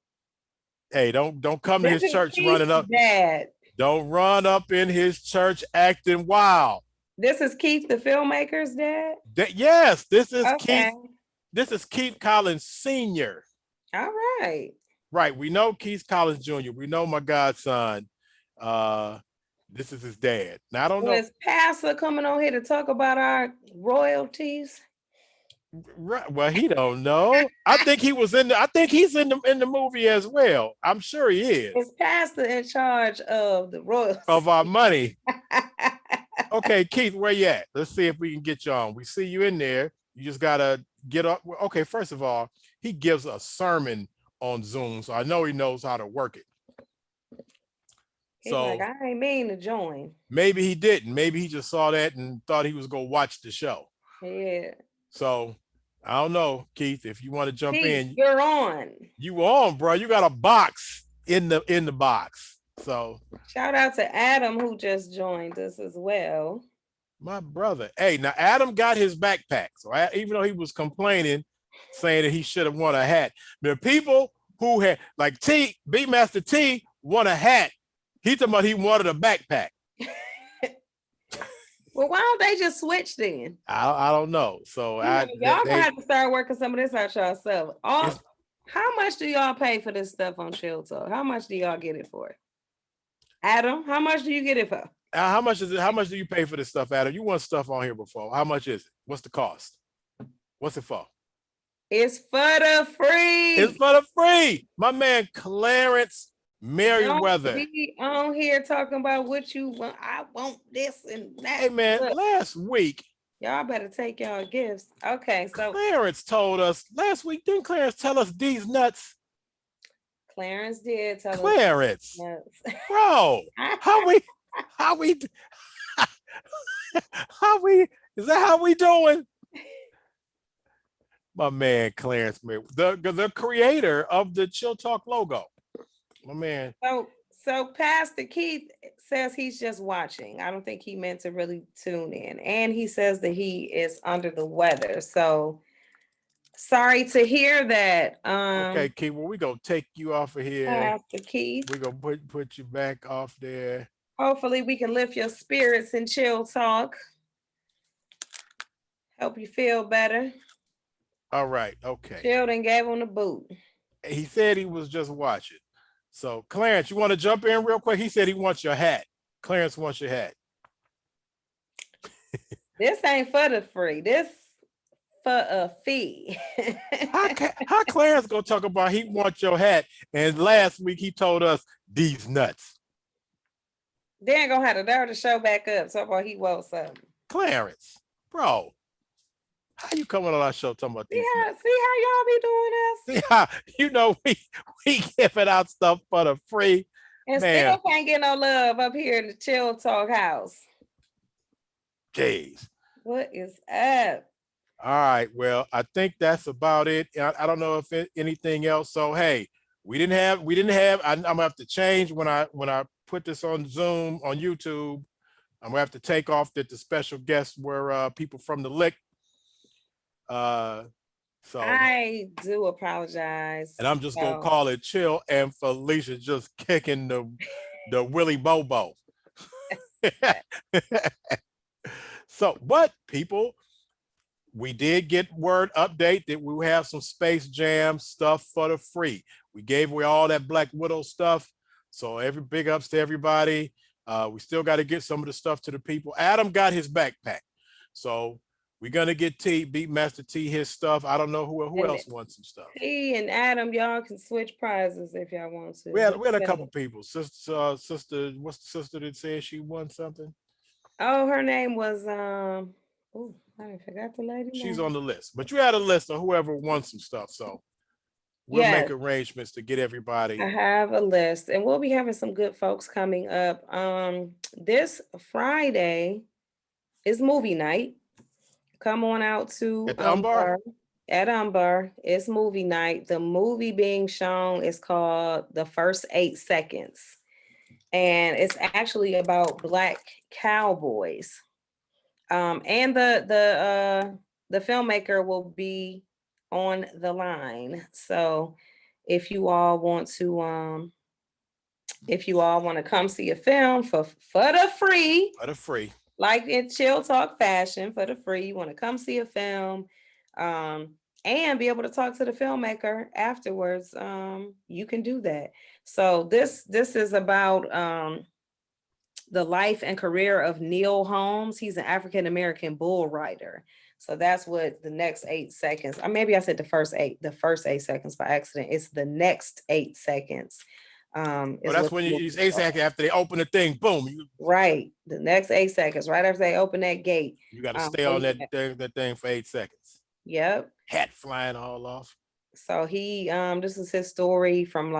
Hey, don't come to This his is church running Keith's up. dad. Don't run up in his church acting wild. This is Keith, the filmmaker's dad. Yes, this is Okay. Keith. This is Keith Collins Sr. All right. Right. We know Keith Collins Jr. We know my godson. Uh, this is his dad. Now I don't So know. is Pastor coming on here to talk about our royalties? Right. Well, he don't know. I think he was in the. I think he's in the movie as well. I'm sure he is Is Pastor in charge of the royalties? of our money. Okay, Keith, where you at? Let's see if we can get you on. We see you in there. You just gotta get up. Okay, first of all, he gives a sermon on Zoom, so I know he knows how to work it. He's like, So I ain't mean to join. maybe he didn't. Maybe he just saw that and thought he was gonna watch the show. Yeah. So I don't know, Keith. If you want to jump Keith, in, you're on. you on, bro. You got a box in the box. So Shout out to Adam who just joined us as well. my brother. Hey, now Adam got his backpack. So even though he was complaining, saying that he should have won a hat, the people who had like Beatmaster T won a hat. He talking about he wanted a backpack. Well, why don't they just switch then? I don't know. So y'all gonna have to start working some of this out yourself. How much do y'all pay for this stuff on ChillTalk? How much do y'all get it for? Adam, how much do you get it for? How much is it? How much do you pay for this stuff, Adam? You want stuff on here before? How much is it? What's the cost? What's it for? It's for the free. It's for the free. My man Clarence Meriwether. Don't be on here talking about what you want. I want this and that. Hey man, Look, last week y'all better take y'all gifts. Okay, so Clarence told us last week. Didn't Clarence tell us these nuts? Clarence did tell us. Clarence, Yes. bro, how we, how we, how we, is that how we doing? My man, Clarence Meriwether, the creator of the Chill Talk logo. My man. So Pastor Keith says he's just watching. I don't think he meant to really tune in. And he says that he is under the weather. So sorry to hear that. Okay, Keith, well, we gonna take you off of here. Pastor Keith. We're gonna put you back off there. Hopefully we can lift your spirits and chill talk. Help you feel better. All right, okay. Chilled gave him the boot. He said he was just watching. So, Clarence, you want to jump in real quick? He said he wants your hat. Clarence wants your hat. This ain't for the free. This for a fee. How Clarence gonna talk about he wants your hat? And last week he told us these nuts. They ain't gonna have the nerve to show back up. So far he wants something. Clarence, bro, how you coming on our show talking about these nuts? See how y'all be doing this? See how you know we giving out stuff for the free. And man. Still can't get no love up here in the Chill Talk house. Jeez. What is up? All right. Well, I think that's about it. I don't know if anything else. So hey, we didn't have. I'm gonna have to change when I put this on Zoom on YouTube. I'm gonna have to take off that the special guests were people from the Lick. So I do apologize. And I'm just gonna call it Chill, and Felicia just kicking the Willy Bobo. So, but people, we did get word update that we will have some Space Jam stuff for the free. We gave away all that Black Widow stuff. So every big ups to everybody. We still got to get some of the stuff to the people. Adam got his backpack. So we're gonna get Beatmaster T his stuff. I don't know who else wants some stuff. T and Adam, y'all can switch prizes if y'all want to. We had a couple people. Sister, what's the sister that said she won something? Oh, her name was oh, I forgot the lady. She's on the list, but you had a list of whoever won some stuff. So we'll make arrangements to get everybody. I have a list, and we'll be having some good folks coming up. This Friday is movie night. Come on out to at the Umbar. At Umbar, it's movie night. The movie being shown is called The First 8 Seconds. And it's actually about Black cowboys. And the filmmaker will be on the line. So if you all want to come see a film for the free. For the free. Like in Chill Talk fashion, for the free, you want to come see a film and be able to talk to the filmmaker afterwards, you can do that. So this is about the life and career of Neil Holmes. He's an African-American bull rider. So that's what the next 8 seconds, or maybe I said the first 8 seconds by accident. It's the next 8 seconds. Well, that's when you use 8 seconds after they open the thing, boom. Right. The next 8 seconds, right after they open that gate. You got to stay on that thing for 8 seconds. Yep. Hat flying all off. So he, this is his story from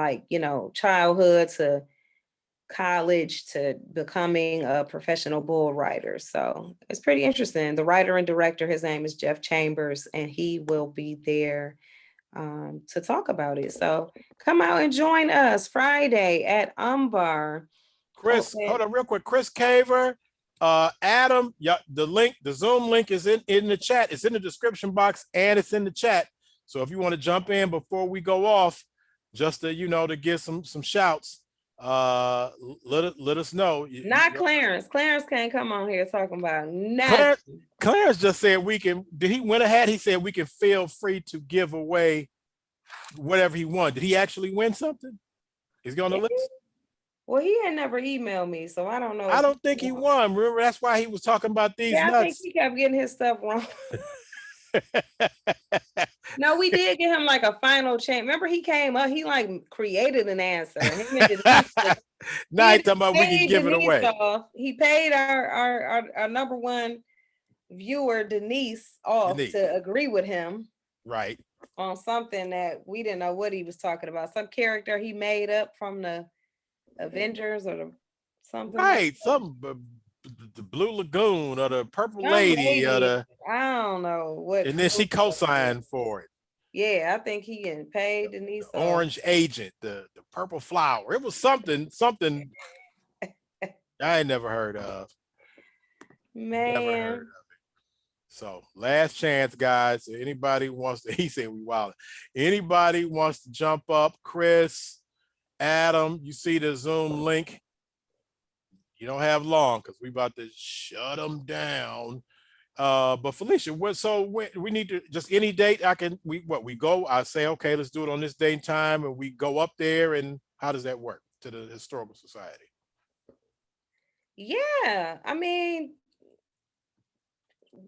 childhood to college to becoming a professional bull rider. So it's pretty interesting. The writer and director, his name is Jeff Chambers, and he will be there to talk about it. So come out and join us Friday at Umbar. Chris, hold on real quick. Chris Caver, Adam, the Zoom link is in the chat. It's in the description box and it's in the chat. So if you want to jump in before we go off, just to to get some shouts, let us know. Not Clarence. Clarence can't come on here talking about nothing. Clarence just said we can. Did he win a hat? He said we can feel free to give away whatever he won. Did he actually win something? He's going to list. Well, he had never emailed me, so I don't know. I don't think he won. Remember, that's why he was talking about these nuts. I think he kept getting his stuff wrong. No, we did get him like a final chance. Remember, he came up, he created an answer. Now he's talking about we can give it away. He paid our number one viewer, Denise, off to agree with him. Right. on something that we didn't know what he was talking about. Some character he made up from the Avengers or something like Right, that. some the Blue Lagoon or the Purple Some Lady or lady, the, I don't know what and then she movie that was. co-signed for it. Yeah, I think he getting paid The Denise off. Orange Agent, the Purple Flower. It was something I ain't never heard of. Never heard Man, of. So last chance, guys. Anybody wants to? He said we wild. Anybody wants to jump up? Chris, Adam, you see the Zoom link? You don't have long because we about to shut them down. But Felicia, we need to just any date I can we go. I say okay, let's do it on this date and time, and we go up there. And how does that work to the historical society? yeah. I mean,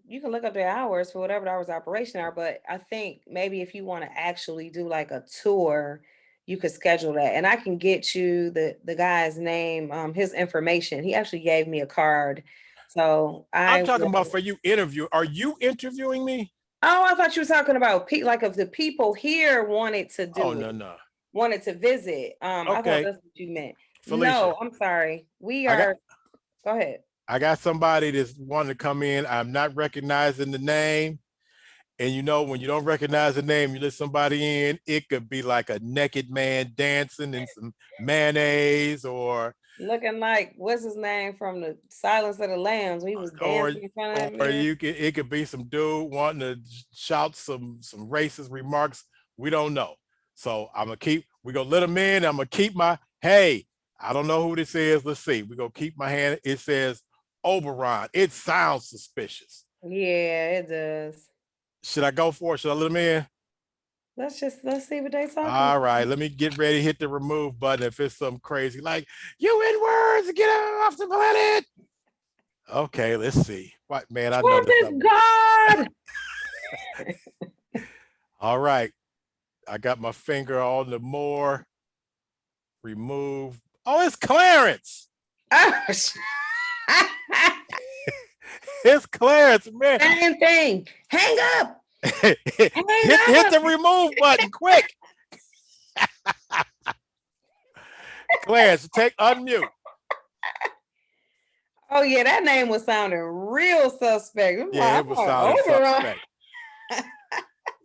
you can look up the hours for whatever the hours of operation are, but I think maybe if you want to actually do like a tour, you could schedule that. And I can get you the guy's name, his information. He actually gave me a card. So I'm I talking about will. for you interview. Are you interviewing me? Oh, I thought you were talking about like if the people here wanted to Oh do it, no no. wanted to visit. I thought Okay, that's what you meant. Felicia, No, I'm sorry. We I got are, go ahead. I got somebody that's wanting to come in. I'm not recognizing the name. And you know, when you don't recognize the name, you let somebody in, it could be like a naked man dancing in some mayonnaise Looking like what's his name from the Silence of the Lambs? We was or dancing in front of him. you could it could be some dude wanting to shout some racist remarks. We don't know. So we're gonna let him in. I'm gonna keep my hey, I don't know who this is. Let's see. We're gonna keep my hand. It says Oberon. It sounds suspicious. Yeah, it does. Should I go for it? Should I let him in? Let's see what they talking All about. right, let me get ready, hit the remove button if it's something crazy like you in words, get off the planet. Okay, let's see. What man, I know Trump this is something. God. All right, I got my finger on the more remove. Oh, it's Clarence. It's Clarence, man. Same thing. Hang up. Hang hit up. the remove button quick. Clarence, take unmute. Oh yeah, that name was sounding real suspect. Yeah, I'm it was like sounding Oberon. suspect.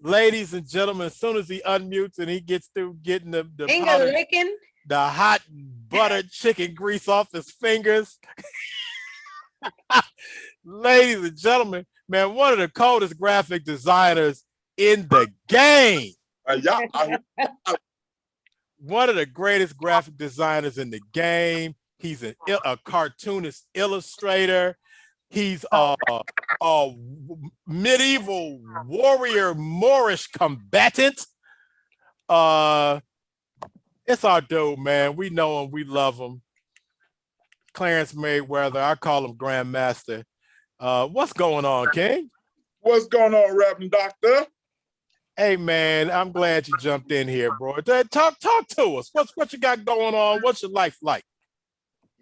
Ladies and gentlemen, as soon as he unmutes and he gets through getting the Finger powdered, licking. the hot buttered chicken grease off his fingers. Ladies and gentlemen, man, one of the coldest graphic designers in the game. One of the greatest graphic designers in the game. He's a cartoonist illustrator. He's a medieval warrior Moorish combatant. It's our dude, man. We know him. We love him. Clarence Meriwether. I call him Grandmaster. What's going on, King? What's going on, Reverend Doctor? Hey, man, I'm glad you jumped in here, bro. Talk to us. What you got going on? What's your life like?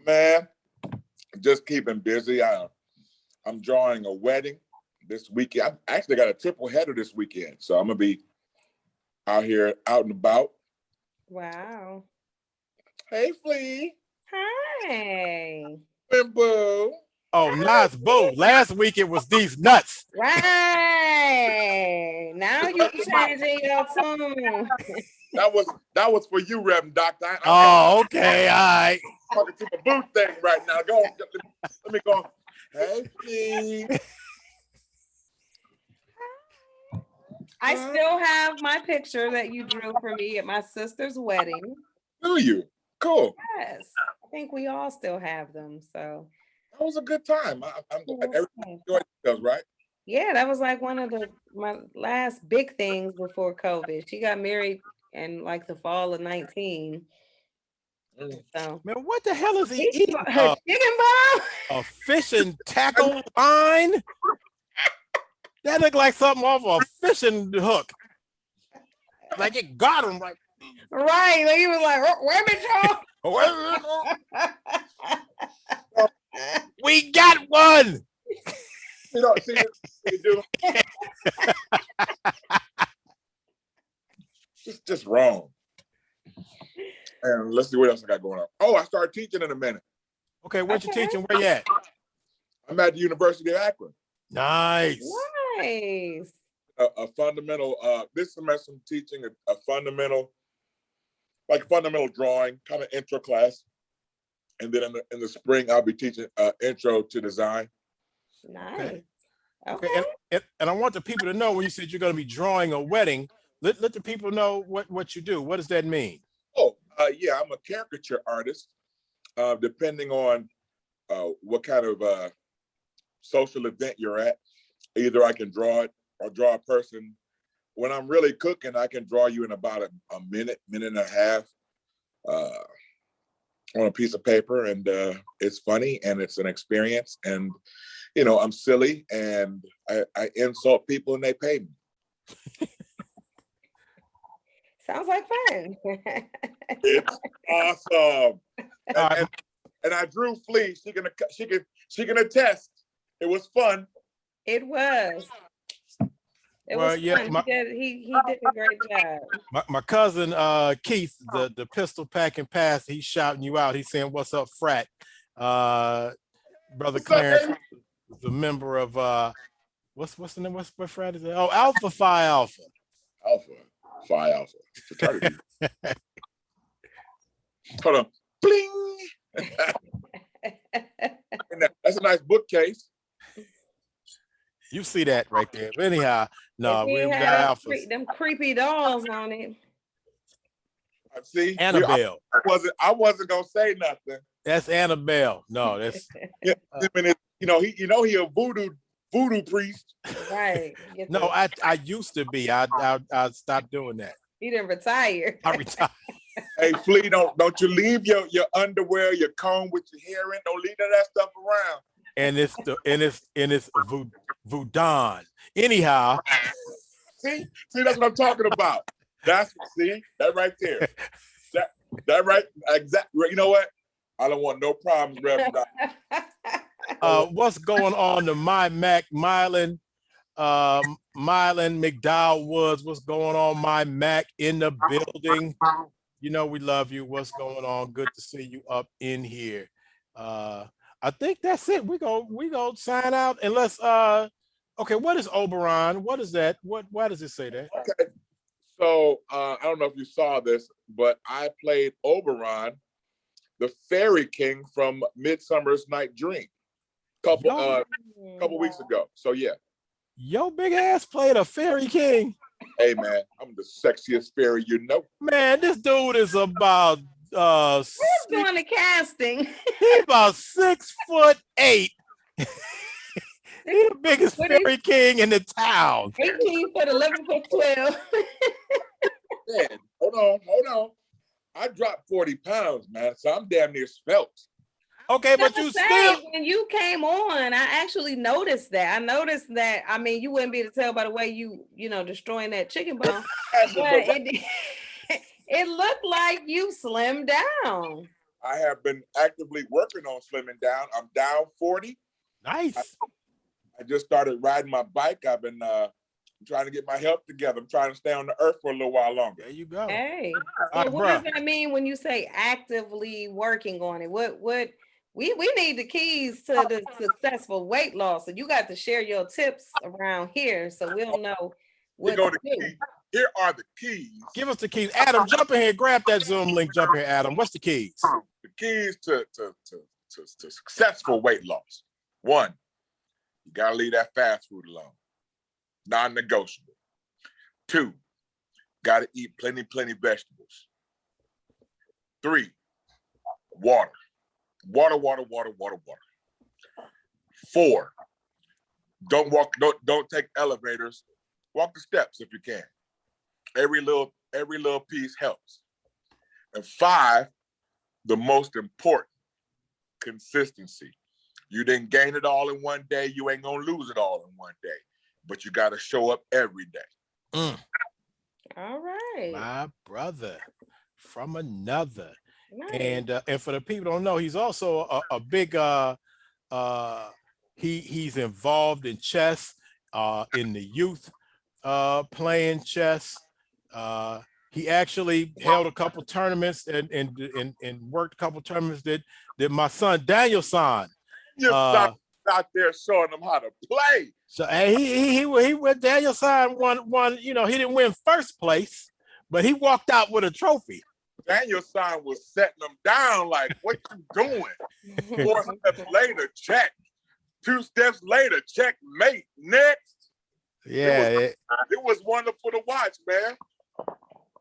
Man, just keeping busy. I'm drawing a wedding this weekend. I actually got a triple header this weekend, so I'm gonna be out here, out and about. Wow. Hey, Flea. Hi. And Boo. Oh, nice, boo. Last week it was these nuts. Right. Now you changing your tune. That was for you, Reverend Doctor. Oh, okay, all right. I'm talking to the booth thing right now. Go on, let me go. Hey, Flea. I still have my picture that you drew for me at my sister's wedding. Do you? Cool. Yes. I think we all still have them. So That was a good time. I'm glad yes. everybody enjoyed themselves, right? Yeah, that was like one of my last big things before COVID. She got married in like the fall of 19. So Man, what the hell is he She- eating? her chicken bone. A fishing tackle line? That looked like something off a fishing hook. Like it got him right. Right. Like he was like, wait a minute, We got one. You know, see, you do. just wrong. And let's see what else I got going on. Oh, I started teaching in a minute. Okay, what you teaching? Where you at? I'm at the University of Akron. Nice. Nice. A fundamental, this semester I'm teaching a fundamental, like fundamental drawing, kind of intro class. And then in the spring, I'll be teaching intro to design. Nice. Okay. And I want the people to know when you said you're going to be drawing a wedding, let the people know what you do. What does that mean? Oh, yeah, I'm a caricature artist. Depending on what kind of social event you're at, either I can draw it or draw a person. When I'm really cooking, I can draw you in about a minute and a half on a piece of paper, and it's funny and it's an experience. And you know, I'm silly and I insult people and they pay me. Sounds like fun. It's awesome. And I drew Flea. She can attest. It was fun. It was. It Well, was yeah, fun. He did a great job. My cousin Keith, the pistol packing pass, he's shouting you out. He's saying, "What's up, frat?" Brother What's Clarence up, is a member of what's the name? What frat is it? Oh, Alpha Phi Alpha. Alpha, Phi Alpha, fraternity. Hold on. Bling. That's a nice bookcase. You see that right there. But anyhow, no, If he we got had alphas. them creepy dolls on it. See, Annabelle. I wasn't gonna say nothing. That's Annabelle. No, that's Yeah, he a voodoo priest. Right. no. I used to be. I stopped doing that. He didn't retire. I retired. Hey, Flea, don't you leave your underwear, your comb with your hair in. Don't leave that stuff around. And it's voodoo. Anyhow, see, that's what I'm talking about. That right there. That right, exactly. You know what? I don't want no problems, Reverend. What's going on to my Mac Mylan, McDowell Woods? What's going on, my Mac in the building? You know we love you. What's going on? Good to see you up in here. I think that's it. We go sign out unless okay, what is Oberon? What is that? Why does it say that? Okay. So I don't know if you saw this, but I played Oberon, the fairy king from Midsummer's Night Dream, couple weeks ago. So yeah. Yo, big ass played a fairy king. Hey man, I'm the sexiest fairy you know. Man, this dude is about Who's doing the casting? He about 6'8". He's the biggest fairy king in the town. 18 foot, 11 foot 12. Man, hold on. I dropped 40 pounds, man, so I'm damn near svelte. Okay, but you still. When you came on, I actually noticed that. I noticed that. I mean, you wouldn't be able to tell by the way you destroying that chicken bone. But it looked like you slimmed down. I have been actively working on slimming down. I'm down 40. Nice. I just started riding my bike. I've been trying to get my health together. I'm trying to stay on the earth for a little while longer. There you go. Hey, so what does that mean when you say actively working on it? What we need the keys to the successful weight loss. So you got to share your tips around here so we'll know what to do. Here are the keys. Give us the keys. Adam, jump in here. Grab that Zoom link. Jump in here, Adam. What's the keys? The keys to successful weight loss. 1, you got to leave that fast food alone. Non-negotiable. 2, got to eat plenty vegetables. 3, water. Water. 4, don't take elevators. Walk the steps if you can. Every little piece helps. And 5, the most important, consistency. You didn't gain it all in one day. You ain't gonna lose it all in one day. But you got to show up every day. All right. My brother from another. Nice. And for the people who don't know, he's also a big he's involved in chess in the youth, playing chess. He actually held a couple tournaments and worked a couple tournaments that my son Daniel son. Your son out there showing them how to play. So he went. Daniel son won. You know, he didn't win first place, but he walked out with a trophy. Daniel son was setting them down like, what you doing? 4 steps later, check. 2 steps later, checkmate. Next. Yeah, it was wonderful to watch, man.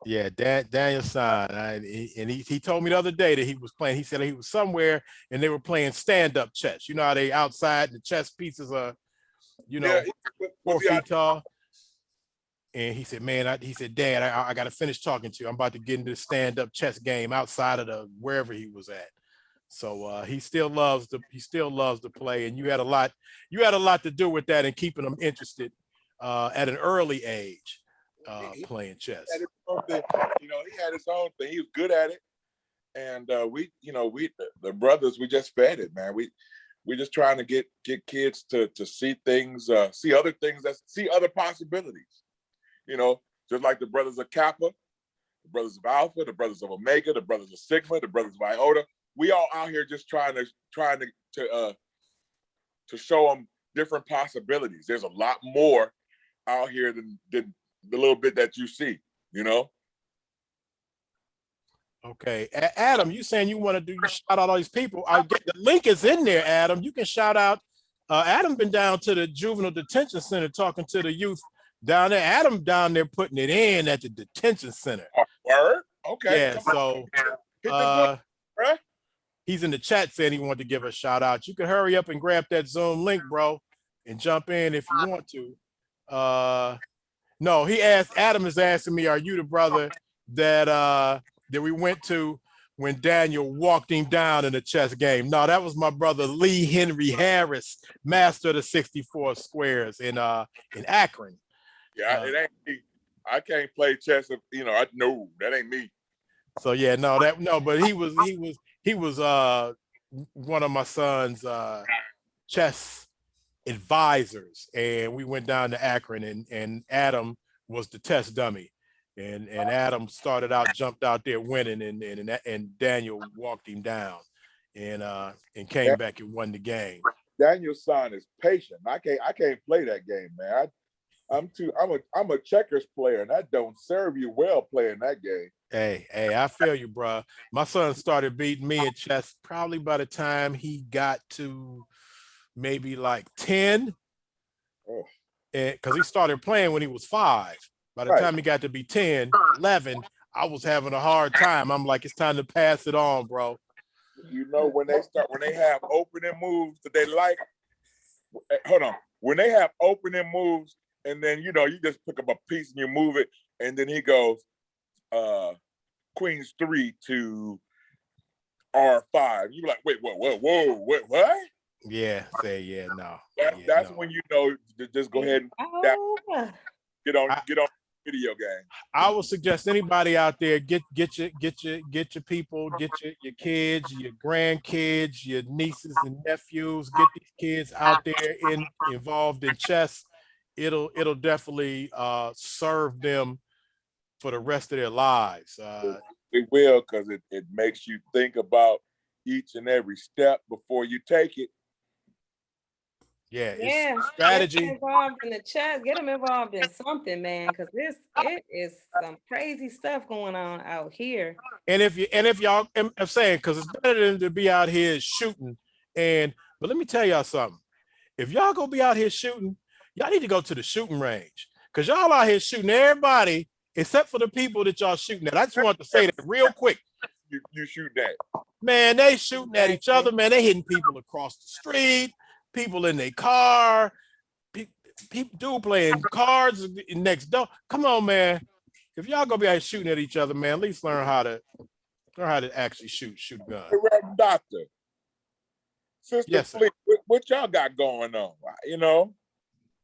Yeah, Daniel son, and he told me the other day that he was playing. He said he was somewhere and they were playing stand-up chess. You know how they outside the chess pieces are, you know, 4 feet tall. And he said, man, he said, Dad, I got to finish talking to you. I'm about to get into the stand-up chess game outside of the wherever he was at. So he still loves to play, and you had a lot to do with that and keeping them interested at an early age. Playing chess. He had his own thing. He was good at it, and the brothers, we just fed it, man. We just trying to get kids to see things, see other things, see other possibilities. You know, just like the brothers of Kappa, the brothers of Alpha, the brothers of Omega, the brothers of Sigma, the brothers of Iota. We all out here just trying to show them different possibilities. There's a lot more out here than the little bit that you see, you know. Okay, Adam, you saying you want to shout out all these people? I get the link is in there, Adam. You can shout out. Adam been down to the juvenile detention center talking to the youth down there. Adam down there putting it in at the detention center. Word? Okay. Yeah. So he's in the chat saying he wanted to give a shout out. You can hurry up and grab that Zoom link, bro, and jump in if you want to. No, Adam is asking me, are you the brother that we went to when Daniel walked him down in the chess game? No, that was my brother Lee Henry Harris, master of the 64 squares in Akron. Yeah, it ain't me. I can't play chess. No, that ain't me. So yeah, but he was one of my son's chess advisors, and we went down to Akron, and Adam was the test dummy, and Adam jumped out there winning, and Daniel walked him down, and came back and won the game. Daniel's son is patient. I can't play that game, man. I'm a checkers player, and that don't serve you well playing that game. Hey, I feel you, bro. My son started beating me in chess probably by the time he got to maybe like 10, because he started playing when he was 5. By the time he got to be 10, 11, I was having a hard time. I'm like, it's time to pass it on, bro. You know, when they have opening moves that they like, hold on. When they have opening moves, and then, you just pick up a piece and you move it, and then he goes, Queen's 3 to R5. You be like, wait, whoa, what? Yeah, no. That's when just go ahead and get on video game. I would suggest anybody out there get your people, get your kids, your grandkids, your nieces and nephews, get these kids out there involved in chess. It'll definitely serve them for the rest of their lives. It will, because it makes you think about each and every step before you take it. Yeah, it's strategy. Get them involved in the chat. Get them involved in something, man, because it is some crazy stuff going on out here. And if y'all, I'm saying, because it's better than to be out here shooting. But let me tell y'all something. If y'all gonna be out here shooting, y'all need to go to the shooting range, because y'all out here shooting everybody except for the people that y'all shooting at. I just want to say that real quick. You shoot that. Man, they shooting at each other, man. They hitting people across the street, people in their car, people playing cards next door. Come on, man. If y'all gonna be out shooting at each other, man, at least learn how to actually shoot a gun. Hey, Reverend Doctor, Sister Yes, Fleet, what y'all got going on?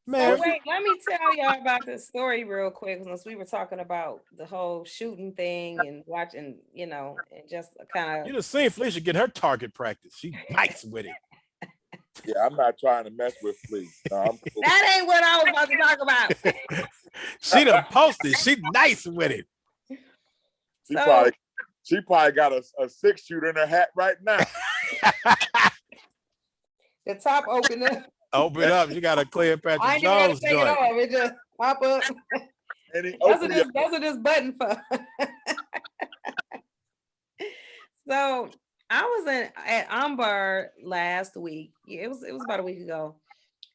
Man, so wait, let me tell y'all about this story real quick, since we were talking about the whole shooting thing and watching, and just kind of. You just seen Felicia getting her target practice. She's nice with it. Yeah, I'm not trying to mess with Fleet. No, I'm cool. That ain't what I was about to talk about. She done posted. She nice with it. So she probably got a 6-shooter in her hat right now. the top opener. Open up. You got a Cleopatra I ain't even gotta Jones take it joint. off. It just pop up. And he That's what opened it. this button for. So I was at Umbar last week. Yeah, it was about a week ago.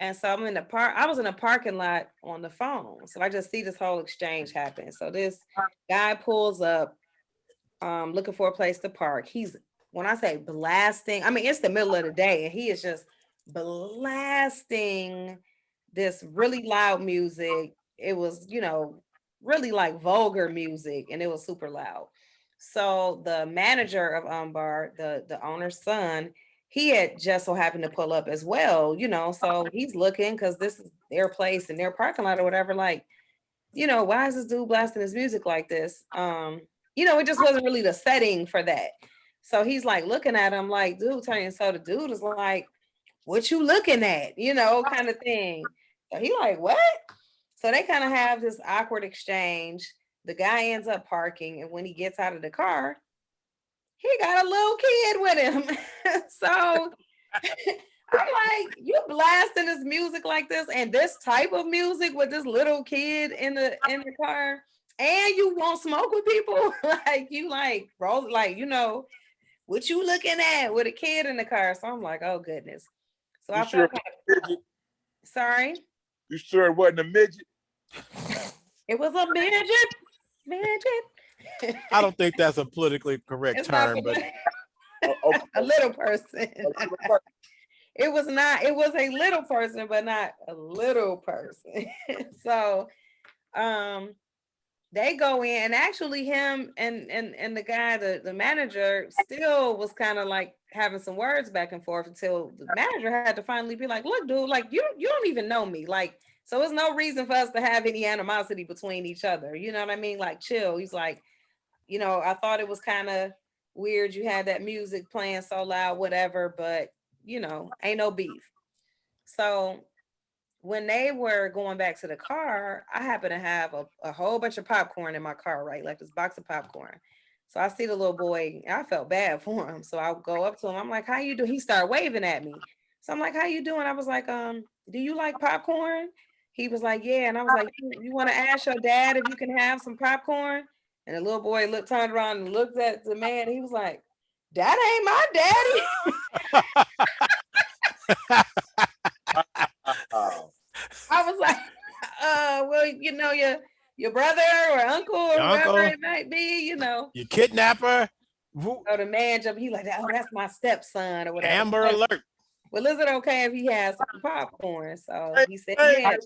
And so I'm in the park. I was in a parking lot on the phone. So I just see this whole exchange happen. So this guy pulls up, looking for a place to park. He's, when I say blasting, I mean it's the middle of the day, and he is just blasting this really loud music. It was, really like vulgar music, and it was super loud. So the manager of Umbar, the owner's son, he had just so happened to pull up as well, so he's looking because this is their place and their parking lot or whatever. Like, why is this dude blasting his music like this? It just wasn't really the setting for that. So he's like looking at him like, dude, turning. So the dude is like, what you looking at? Kind of thing. So he like, what? So they kind of have this awkward exchange. The guy ends up parking, and when he gets out of the car, he got a little kid with him. So I'm like, you blasting this music like this and this type of music with this little kid in the car, and you won't smoke with people? Like, you like roll, like, what you looking at with a kid in the car? So I'm like, oh goodness. So I felt kind of sorry. You sure it wasn't a midget? It was a midget. I don't think that's a politically correct term, but a little person. It was not, it was a little person, but not a little person. So they go in, and actually him and the guy, the manager, still was kind of like having some words back and forth until the manager had to finally be like, look, dude, like you don't even know me. Like, so there's no reason for us to have any animosity between each other. You know what I mean? Like, chill. He's like, I thought it was kind of weird you had that music playing so loud, whatever, but ain't no beef. So when they were going back to the car, I happen to have a whole bunch of popcorn in my car, right? Like this box of popcorn. So I see the little boy, I felt bad for him. So I go up to him. I'm like, how you do? He started waving at me. So I'm like, how you doing? I was like, do you like popcorn? He was like, yeah. And I was like, you want to ask your dad if you can have some popcorn? And the little boy turned around and looked at the man. He was like, that ain't my daddy. I was like, well, your brother or uncle or whoever it might be, Your kidnapper. So the man jumped, he like, oh, that's my stepson or whatever. Amber alert. Well, is it okay if he has some popcorn? So he said, yeah.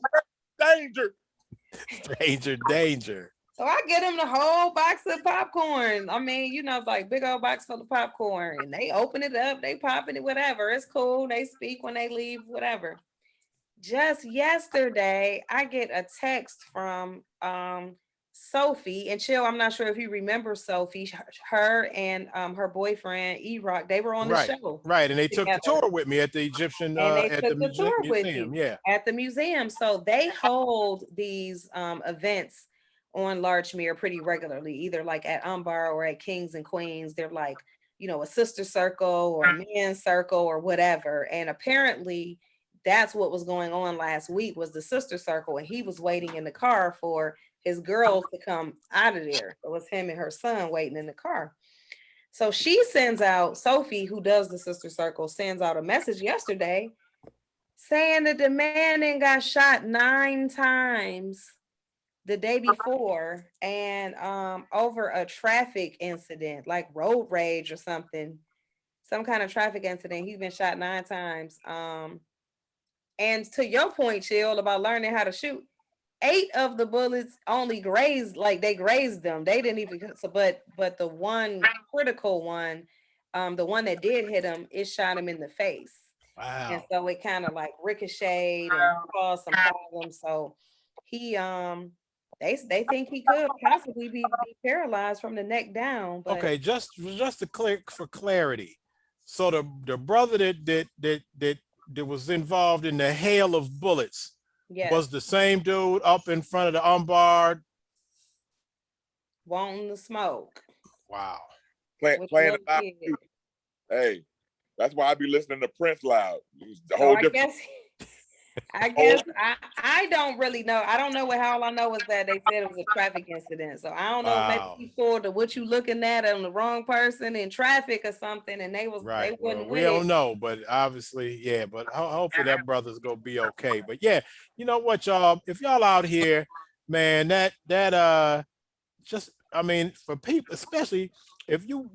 Danger. So I get him the whole box of popcorn. I mean, like big old box full of popcorn. And they open it up, they popping it, whatever. It's cool. They speak when they leave, whatever. Just yesterday, I get a text from Sophie and Chill. I'm not sure if you remember Sophie. Her and her boyfriend E-Rock, they were on the show. Right, and they took the tour with me at the Egyptian at the museum. Yeah, at the museum. So they hold these events on Larchmere pretty regularly, either like at Umbar or at Kings and Queens. They're like, a sister circle or a men's circle or whatever. And apparently that's what was going on last week, was the sister circle, and he was waiting in the car for his girls to come out of there. It was him and her son waiting in the car. So she sends out, Sophie, who does the sister circle, sends out a message yesterday saying that the man got shot 9 times the day before, and over a traffic incident, like road rage or something, some kind of traffic incident. He's been shot 9 times. And to your point, Chill, about learning how to shoot, 8 of the bullets only grazed, like they grazed them. They didn't even, so, but the one critical one, the one that did hit him, it shot him in the face. Wow. And so it kind of like ricocheted and caused some problems. So he, they think he could possibly be paralyzed from the neck down. But okay, just to click for clarity. So the brother that was involved in the hail of bullets was the same dude up in front of the Umbar wanting to smoke. Wow. playing With playing no it loud. kid. Hey, that's why I be listening to Prince loud. It's a So whole I different. guess I whole- guess I don't really know. I don't know what all I know is that they said it was a traffic incident. So I don't know, maybe Wow. he pulled the what you looking at on the wrong person in traffic or something, and they Right. Well, wasn't we with it. don't know, but obviously, yeah. But hopefully that brother's gonna be okay. But yeah, you know what, y'all? If y'all out here, man, just I mean, for people, especially if you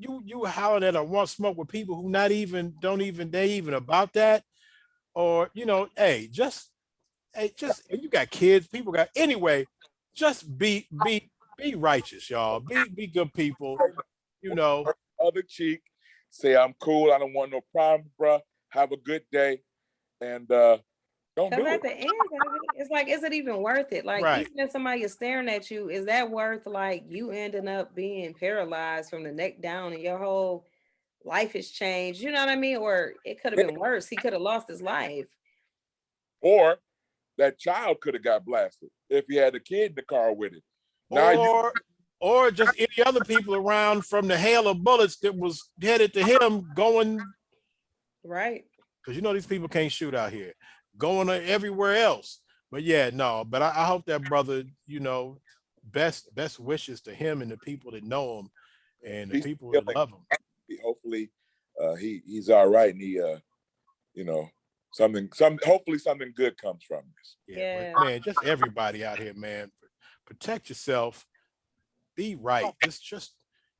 hollering at or want smoke with people who not even don't even they even about that, or just if you got kids, people got anyway, just be righteous, y'all. Be good people, you know. Other cheek, say I'm cool. I don't want no problems, bro. Have a good day, and don't Because do at it. the end of it, it's like, is it even worth it? Like, Right. even if somebody is staring at you, is that worth like you ending up being paralyzed from the neck down and your whole life has changed? You know what I mean? Or it could have been worse. He could have lost his life. Or that child could have got blasted if he had a kid in the car with him. Now you Or just any other people around from the hail of bullets that was headed to him going, Right. because you know these people can't shoot out here, going everywhere else. But yeah, no, but I hope that brother, best wishes to him and the people that know him and the he's people that healing. love him. Hopefully, he's all right, and he you know, hopefully something good comes from this. Yeah, Yeah. but man, just everybody out here, man, protect yourself, be right. Just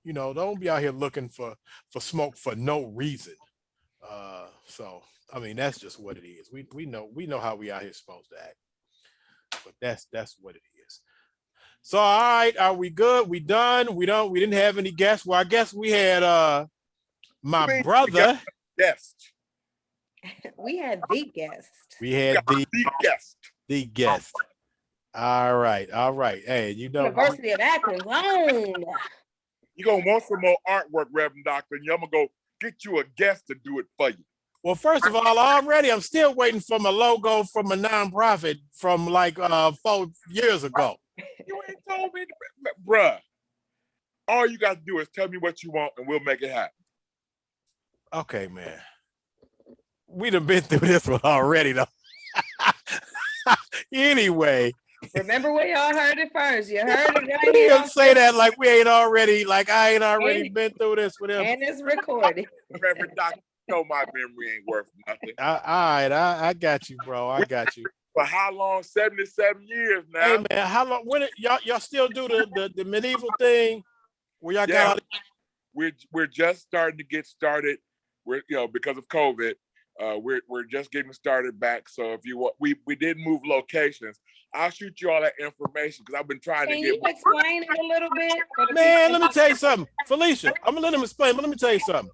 don't be out here looking for smoke for no reason. So I mean, that's just what it is. We know how we out here supposed to act, but that's what it is. So all right, are we good? We done? We didn't have any guests. Well, I guess we had my We brother. guest. We had the guest. We had The guest. the guest. All right. Hey, University of Akron's own. You're gonna want some more artwork, Reverend Doctor, and I'm gonna go get you a guest to do it for you. Well, first of all, already I'm still waiting for my logo from a nonprofit from like 4 years ago. You ain't told me, bruh. All you got to do is tell me what you want, and we'll make it happen. Okay, man. We done been through this one already, though. Anyway, Remember where y'all heard it first. You heard it right you here. gonna say that like we ain't already, like I ain't already been through this with him. And it's recorded. Reverend Doctor, know my memory ain't worth nothing. All right, I got you, bro. I got you. For how long? 77 years now. Hey, man, how long? When y'all still do the medieval thing where y'all got all we're just starting to get started. We're because of COVID, we're just getting started back. So if you want, we did move locations. I'll shoot you all that information because I've been trying Can to you get. explain it a little bit? Man, let me tell you something, Felicia. I'm gonna let him explain, but let me tell you something.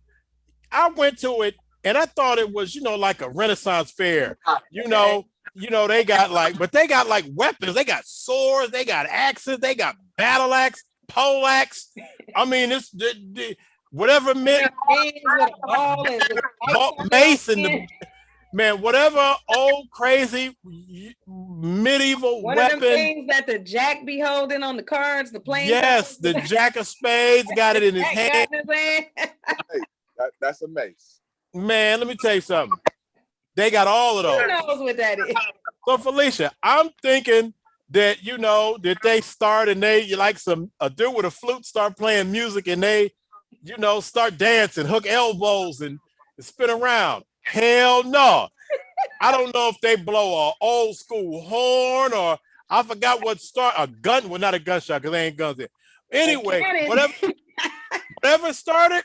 I went to it and I thought it was, like a Renaissance fair. They got like weapons. They got swords. They got axes. They got battle axe, pole axe. I mean, it's whatever meant mace and man, whatever old crazy medieval One weapon. of them things that the jack be holding on the cards, the playing. Yes, the jack of spades got it in his hand. That's a mace. Man, let me tell you something. They got all of those. Who knows what that is? So Felicia, I'm thinking that that they start and they like a dude with a flute start playing music and they start dancing, hook elbows and spin around. Hell no. I don't know if they blow a old school horn or I forgot what a gun. Well, not a gunshot because they ain't guns there. Anyway, whatever started,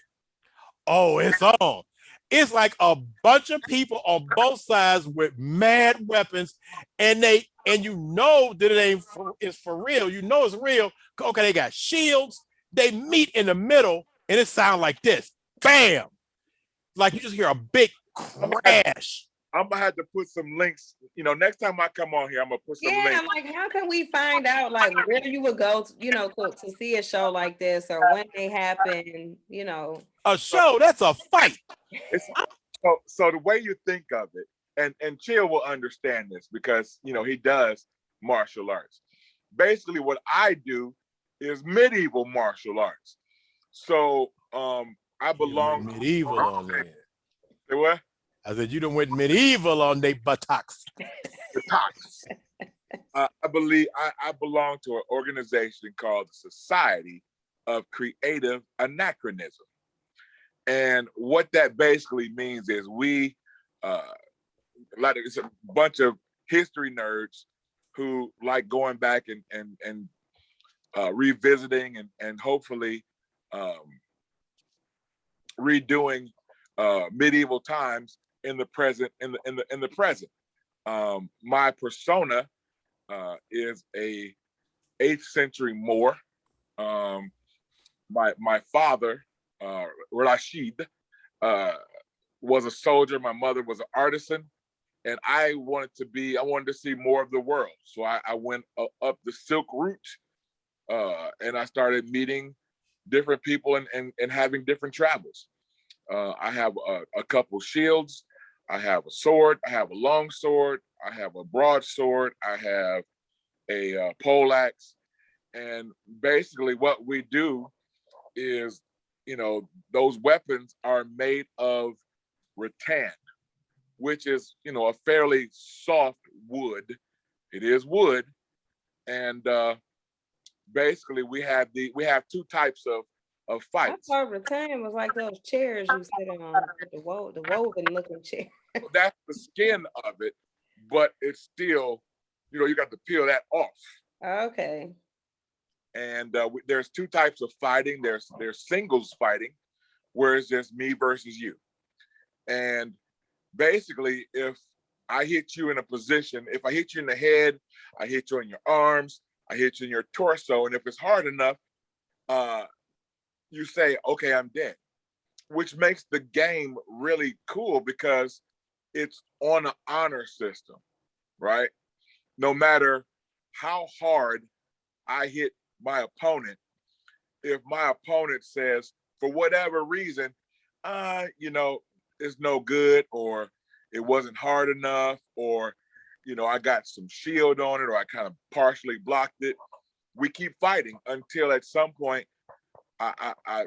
oh, it's on. It's like a bunch of people on both sides with mad weapons, and that it's for real. It's real. Okay, they got shields. They meet in the middle, and it sounds like this. Bam! Like you just hear a big crash. I'm gonna have to put some links. Next time I come on here, I'm gonna put some links. Yeah, like how can we find out like where you would go to see a show like this or when they happen, A show, that's a fight. So the way you think of it, and Chill will understand this because he does martial arts. Basically, what I do is medieval martial arts. So I You done belong went medieval on there. to what? I said you done went medieval on they buttocks. The talks. I belong to an organization called the Society of Creative Anachronism. And what that basically means is we, it's a bunch of history nerds who like going back and revisiting and hopefully redoing medieval times in the present. In the present, my persona is a 8th century Moor. My father, Rashid, was a soldier. My mother was an artisan, and I wanted to see more of the world. So I went up the Silk Route, and I started meeting different people and having different travels. I have a couple shields. I have a sword. I have a long sword. I have a broadsword. I have a poleaxe. And basically what we do is, those weapons are made of rattan, which is, a fairly soft wood. It is wood. And basically we have 2 types of fights. I thought rattan was like those chairs you sit on, the woven looking chair. That's the skin of it, but it's still, you got to peel that off. Okay. And there's 2 types of fighting. There's singles fighting, where it's just me versus you. And basically, if I hit you in a position, if I hit you in the head, I hit you in your arms, I hit you in your torso, and if it's hard enough, you say, okay, I'm dead, which makes the game really cool because it's on an honor system, right? No matter how hard I hit my opponent, if my opponent says, for whatever reason, it's no good, or it wasn't hard enough, or, I got some shield on it, or I kind of partially blocked it, we keep fighting until at some point I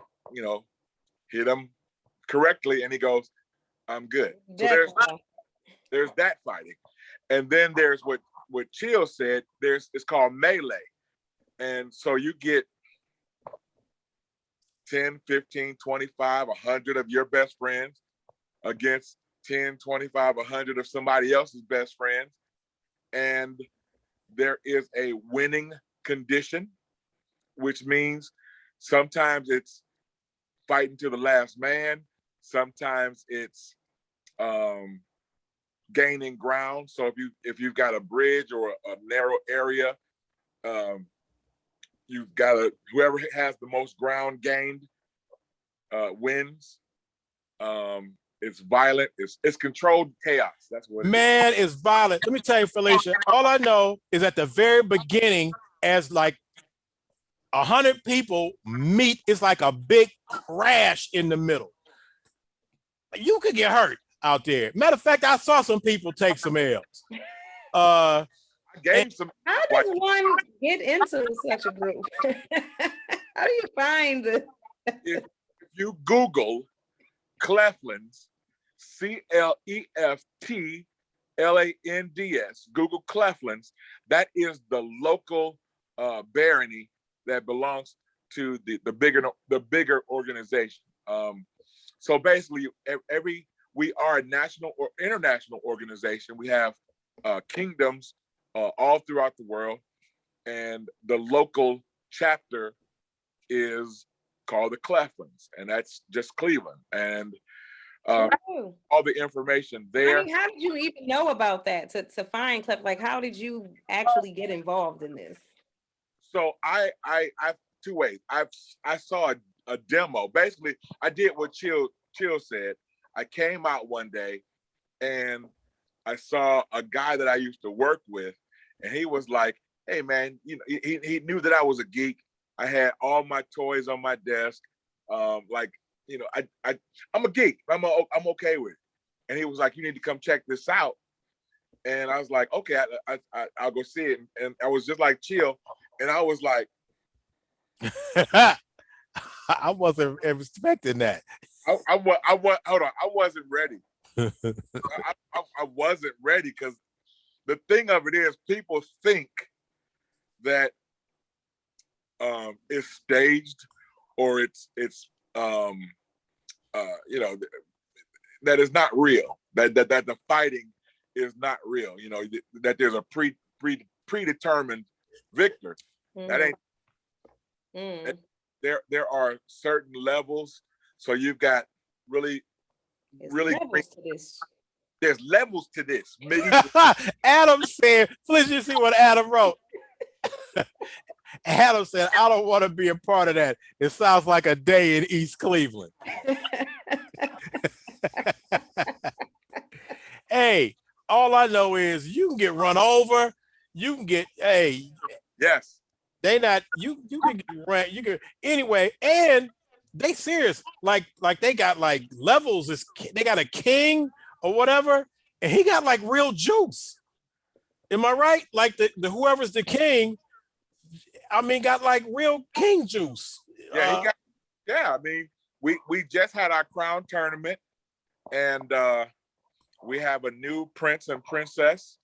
hit him correctly and he goes, I'm good. So there's that fighting. And then there's what Chill said, it's called melee. And so you get 10, 15, 25, 100 of your best friends against 10, 25, 100 of somebody else's best friends. And there is a winning condition, which means sometimes it's fighting to the last man. Sometimes it's gaining ground. So if you've got a bridge or a narrow area, you've got whoever has the most ground gained wins. It's violent. It's controlled chaos. That's what it is. Man, it's violent. Let me tell you, Felicia, all I know is at the very beginning, as like 100 people meet, it's like a big crash in the middle. You could get hurt out there. Matter of fact, I saw some people take some L's. I gave some. How does one get into such a group? How do you find it? If you Google Cleflands, Cleftlands, Google Cleflands, that is the local barony that belongs to the bigger organization. So basically, we are a national or international organization. We have kingdoms all throughout the world, and the local chapter is called the Cleflands, and that's just Cleveland. And all the information there. I mean, how did you even know about that to find Clef? Like, how did you actually get involved in this? So I 2 ways. I saw a demo. Basically, I did what Chill said. I came out one day and I saw a guy that I used to work with, and he was like, "Hey man, he knew that I was a geek. I had all my toys on my desk. I'm a geek. I'm okay with it." And he was like, "You need to come check this out." And I was like, "Okay, I'll go see it." And I was just like Chill, and I was like, I wasn't expecting that. Hold on. I wasn't ready. I wasn't ready because the thing of it is, people think that it's staged or it's you know, that is not real. That the fighting is not real. You know, that there's a predetermined victor. That ain't. There are certain levels. So you've got really levels to this. There's levels to this. Adam said, please, you see what Adam wrote? Adam said, I don't want to be a part of that. It sounds like a day in East Cleveland. Hey, all I know is you can get run over. You can get, yes. They not, you can get run, you can, anyway, and they serious. Like they got like levels. They got a king or whatever, and he got like real juice. Am I right? Like the whoever's the king, I mean, got like real king juice. Yeah, I mean, we just had our crown tournament, and we have a new prince and princess,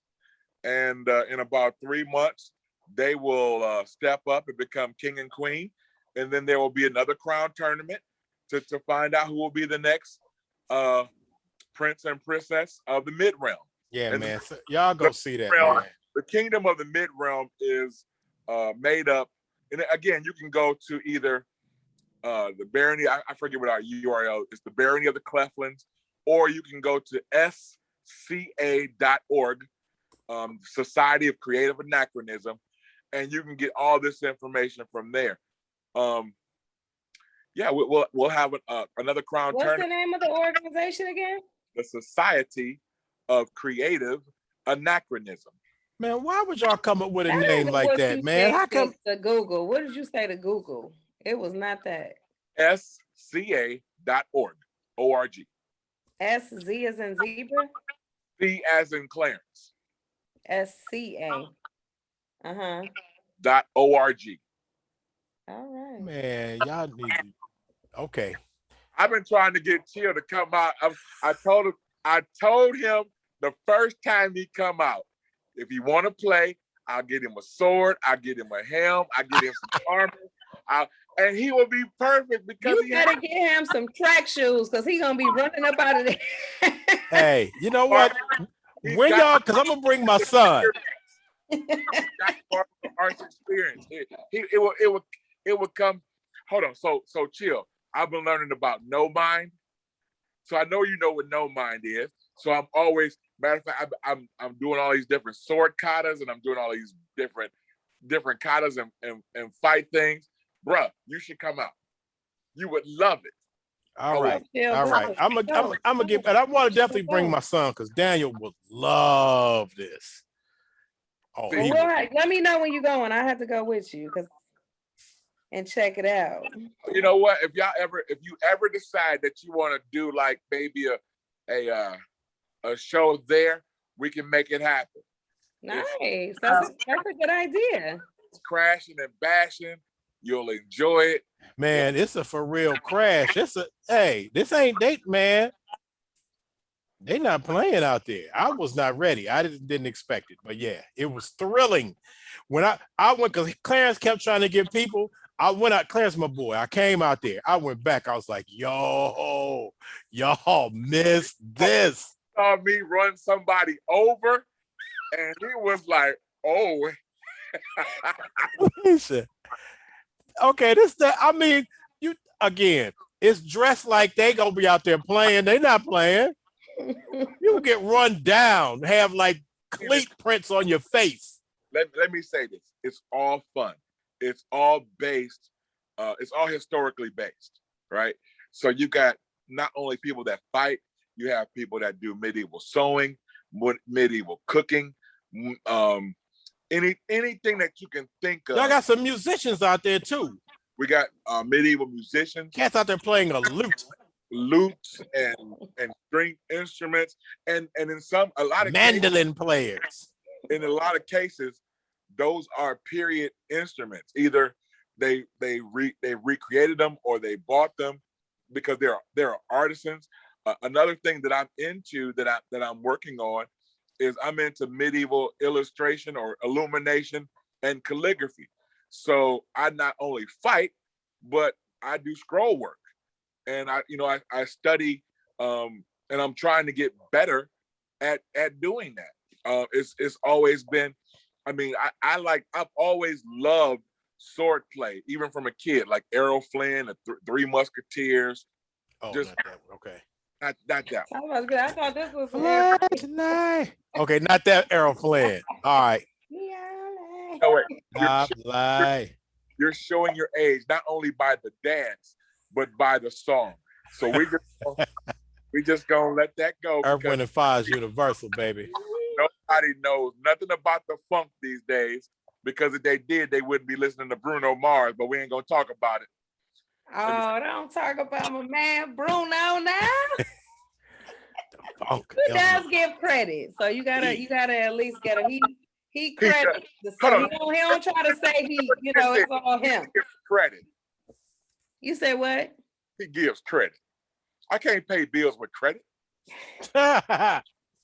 and in about 3 months, they will step up and become king and queen, and then there will be another crown tournament to find out who will be the next prince and princess of the mid realm. Yeah, and man. So y'all go see that. Man. The kingdom of the mid realm is made up, and again, you can go to either the barony. I forget what our URL is. The barony of the Cleflands, or you can go to sca.org, Society of Creative Anachronism, and you can get all this information from there. Yeah, we'll have another crown tournament. What's the name of the organization again? The Society of Creative Anachronism. Man, why would y'all come up with a name like that, man? How come to Google? What did you say to Google? It was not that. SCA.org. O-R-G. S Z as in zebra? C as in Clarence. SCA. .org. All right. Man, y'all need to, okay. I've been trying to get Chill to come out. I told him the first time he come out, if he want to play, I'll get him a sword, I'll get him a helm, I'll get him some armor, and he will be perfect because you better get him some track shoes because he's gonna be running up out of there. Hey, you know what? When y'all, because I'm gonna bring my son. Arts experience. It will come. Hold on. So Chill. I've been learning about no mind. So I know you know what no mind is. So I'm always, matter of fact, I'm doing all these different sword katas, and I'm doing all these different katas and fight things. Bruh, you should come out. You would love it. All right. I'm gonna get, and I want to definitely bring my son because Daniel would love this. Oh, let me know when you're going. I have to go with you and check it out. You know what? If you ever decide that you want to do like maybe a show there, we can make it happen. Nice. That's a good idea. It's crashing and bashing. You'll enjoy it. Man, it's a for real crash. This ain't date, man. They not playing out there. I was not ready. I didn't expect it, but yeah, it was thrilling. When I went, because Clarence kept trying to get people. I went out, Clarence, my boy. I came out there. I went back. I was like, y'all missed this. Saw me run somebody over, and he was like, oh. He said, okay, I mean, you again, it's dressed like they gonna be out there playing. They not playing. You get run down, have like cleat prints on your face. Let me say this. It's all fun. It's all based, it's all historically based, right? So you got not only people that fight, you have people that do medieval sewing, medieval cooking, anything that you can think of. Y'all got some musicians out there too. We got medieval musicians. Cats out there playing a lutes and string instruments, and in a lot of mandolin players. In a lot of cases, those are period instruments. Either they recreated them or they bought them because they're artisans. Another thing that I'm into that I'm working on is I'm into medieval illustration or illumination and calligraphy. So I not only fight, but I do scroll work, and I study, and I'm trying to get better at doing that. It's always been, I mean, I've always loved sword play, even from a kid, like Errol Flynn, the Three Musketeers. Oh, Just not that one. Okay. not that one. I thought this was Fly tonight. Okay, not that Errol Flynn. All right. No, wait. Stop lie. You're showing your age not only by the dance, but by the song. So we just gonna let that go. Earth, Wind, and Fire is universal, baby. Nobody knows nothing about the funk these days, because if they did, they wouldn't be listening to Bruno Mars. But we ain't gonna talk about it. Oh, don't talk about my man Bruno now. Funk He does give credit, so you gotta at least get a he credit. Hold on. He don't try to say it's all him. He gives credit. You say what? He gives credit. I can't pay bills with credit.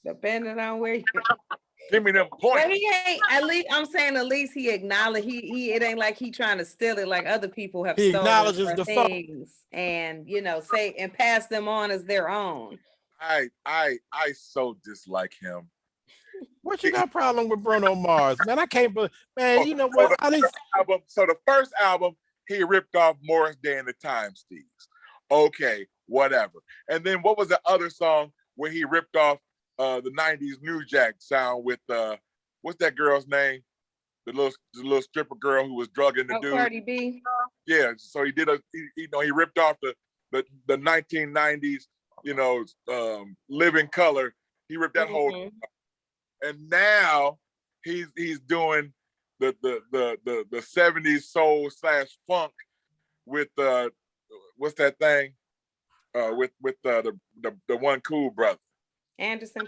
Depending on where you. Give me them points. But he ain't. At least I'm saying, at least he acknowledged. He it ain't like he trying to steal it like other people have He stolen acknowledges for the funk. things, and say and pass them on as their own. I so dislike him. What you got problem with Bruno Mars, man? I can't believe, man. You know what? So the first album, he ripped off Morris Day and the Time Thieves. Okay, whatever. And then what was the other song where he ripped off the '90s New Jack sound with what's that girl's name? The little stripper girl who was drugging the dude. Cardi B. Yeah, so he did he ripped off the 1990s, Living Color. He ripped that whole, and now he's doing the 70s soul / funk with what's that thing with the one cool brother Anderson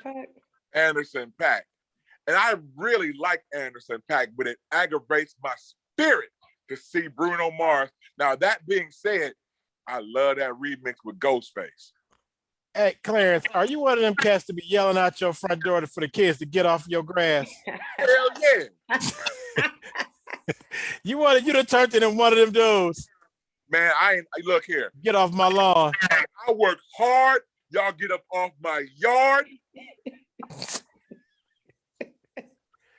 .Paak. And I really like Anderson .Paak, but it aggravates my spirit to see Bruno Mars. Now, that being said, I love that remix with Ghostface. Hey, Clarence, are you one of them cats to be yelling out your front door for the kids to get off your grass? Hell yeah. You done turned into one of them dudes. Man, look here. Get off my lawn. I work hard. Y'all get up off my yard.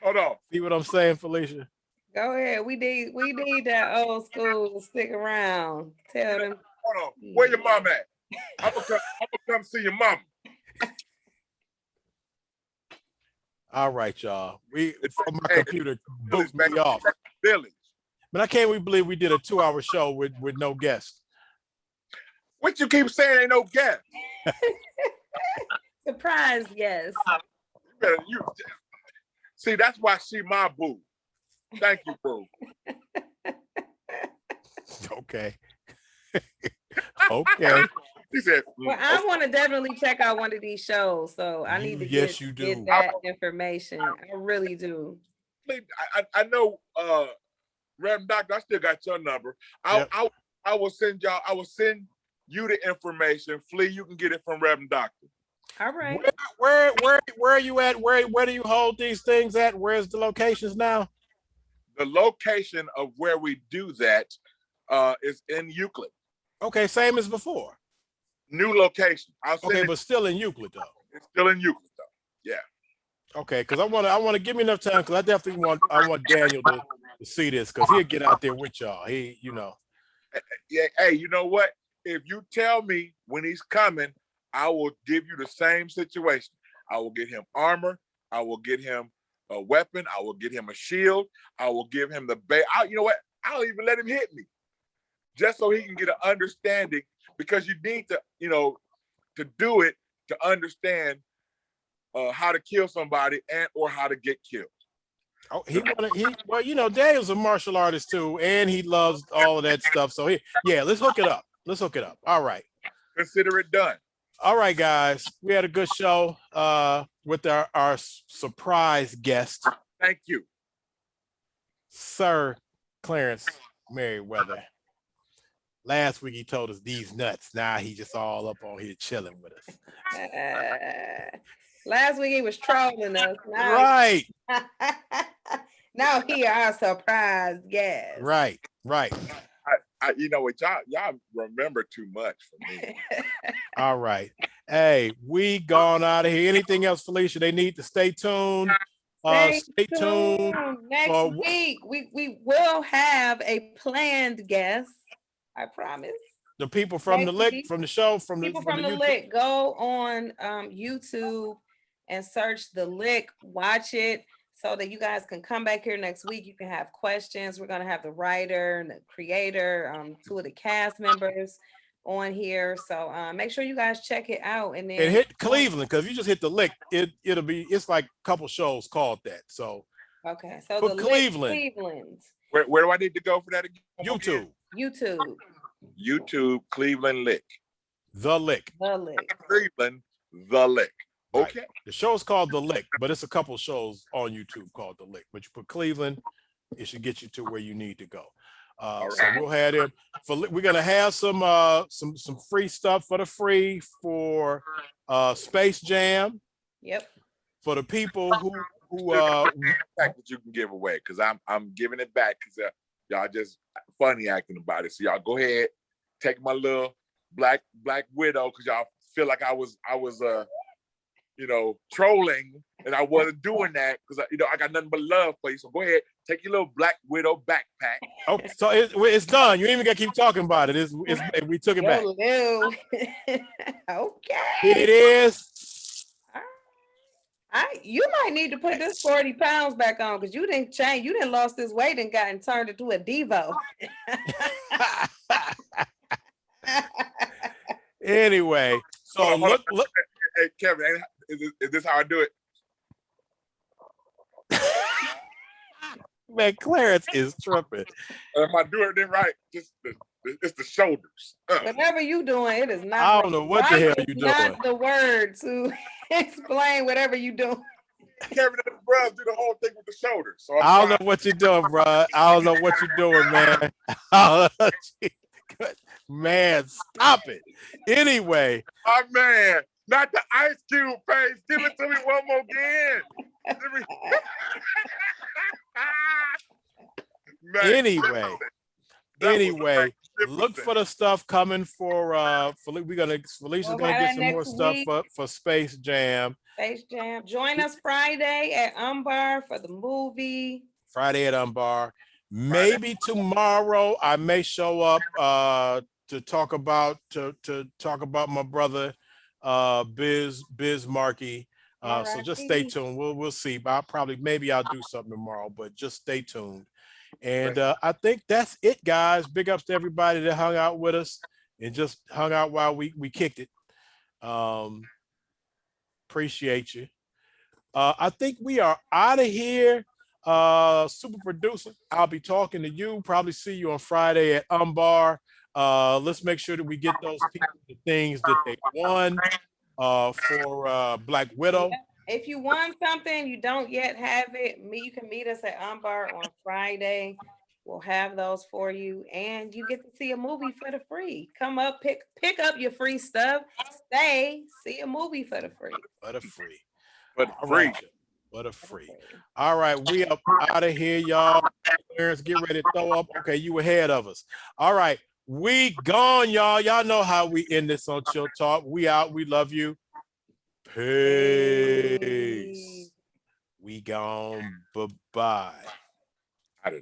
Hold on. See what I'm saying, Felicia? Go ahead. We need that old school to stick around. Tell them. Hold on. Where your mom at? I'm gonna come see your mama. All right, y'all. My computer boot me off. Village. But I can't believe we did a 2-hour show with no guests. What you keep saying ain't no guest? Surprise, yes. See, that's why she my boo. Thank you, boo. Okay. Okay. He said, well, I want to definitely check out one of these shows, so I need to get that information. I really do. I know, Reverend Doctor, I still got your number. I will send y'all. I will send you the information. Flea, you can get it from Reverend Doctor. All right. Where are you at? Where do you hold these things at? Where's the locations now? The location of where we do that is in Euclid. Okay, same as before. New location. But still in Euclid though. It's still in Euclid though. Yeah. Okay, because I want to give me enough time, because I definitely want Daniel to see this, because he'll get out there with y'all. Yeah. Hey, you know what? If you tell me when he's coming, I will give you the same situation. I will get him armor. I will get him a weapon. I will get him a shield. I will give him the you know what? I'll even let him hit me, just so he can get an understanding, because you need to, to do it, to understand how to kill somebody or how to get killed. Oh, Daniel's a martial artist too, and he loves all of that stuff. So let's hook it up. All right. Consider it done. All right, guys. We had a good show with our surprise guest. Thank you. Sir Clarence Meriwether. Last week he told us these nuts. Now he just all up on here chilling with us. Last week he was trolling us. Now, Right. now he our surprise guest. Right. You know what, y'all remember too much for me. All right. Hey, we gone out of here. Anything else, Felicia? They need to stay tuned. Stay tuned. Next week, we will have a planned guest. I promise. The people from the lick, from the show, from people the from the YouTube. lick, go on YouTube and search the lick, watch it so that you guys can come back here next week. You can have questions. We're gonna have the writer and the creator, 2 of the cast members on here. So make sure you guys check it out. And then hit Cleveland, because if you just hit the lick, it's like a couple shows called that. So okay, so for the Cleveland. lick, Cleveland. Where do I need to go for that again? YouTube, Cleveland Lick. The Lick. Cleveland, The Lick. Okay. Right. The show's called The Lick, but it's a couple shows on YouTube called The Lick. But you put Cleveland, it should get you to where you need to go. So we'll have them. We're gonna have some free stuff for the free for Space Jam. Yep. For the people who that you can give away, because I'm giving it back because y'all just funny acting about it. So y'all go ahead, take my little black widow, because y'all feel like I was trolling, and I wasn't doing that because I got nothing but love for you. So go ahead, take your little black widow backpack. Oh, so it's done. You ain't even got to keep talking about it. We took it back. Okay. It is. You might need to put this 40 pounds back on, because you didn't change. You didn't lost this weight and gotten turned into a Devo. Anyway, so look. Hey, Kevin, is this how I do it? Man, Clarence is tripping. If I do it then right, it's the shoulders. Whatever you doing, it is not. I don't know what the hell you doing. Not the word to explain whatever you doing. Kevin and the bros do the whole thing with the shoulders. So I don't know what you're doing, bro. I don't know what you're doing, man. Man, stop it. Anyway. Oh, man. Not the Ice Cube face. Give it to me one more again. Anyway, look for the stuff coming for Felicia's gonna get some more stuff for Space Jam. Space Jam. Join us Friday at Umbar for the movie. Friday at Umbar. Maybe tomorrow I may show up to talk about my brother Biz Markey. So just stay tuned. We'll see. But maybe I'll do something tomorrow, but just stay tuned. And I think that's it, guys. Big ups to everybody that hung out with us and just hung out while we kicked it. Appreciate you. I think we are out of here. Super producer, I'll be talking to you. Probably see you on Friday at Umbar. Let's make sure that we get those people the things that they won for Black Widow. If you want something, you don't yet have it, you can meet us at Umbar on Friday. We'll have those for you, and you get to see a movie for the free. Come up, pick up your free stuff. Stay, see a movie for the free. For the free. For the free. All right, we up out of here, y'all. Clarence, get ready to throw up. Okay, you ahead of us. All right, we gone, y'all. Y'all know how we end this on Chill Talk. We out. We love you. Peace. We gone. Bye-bye.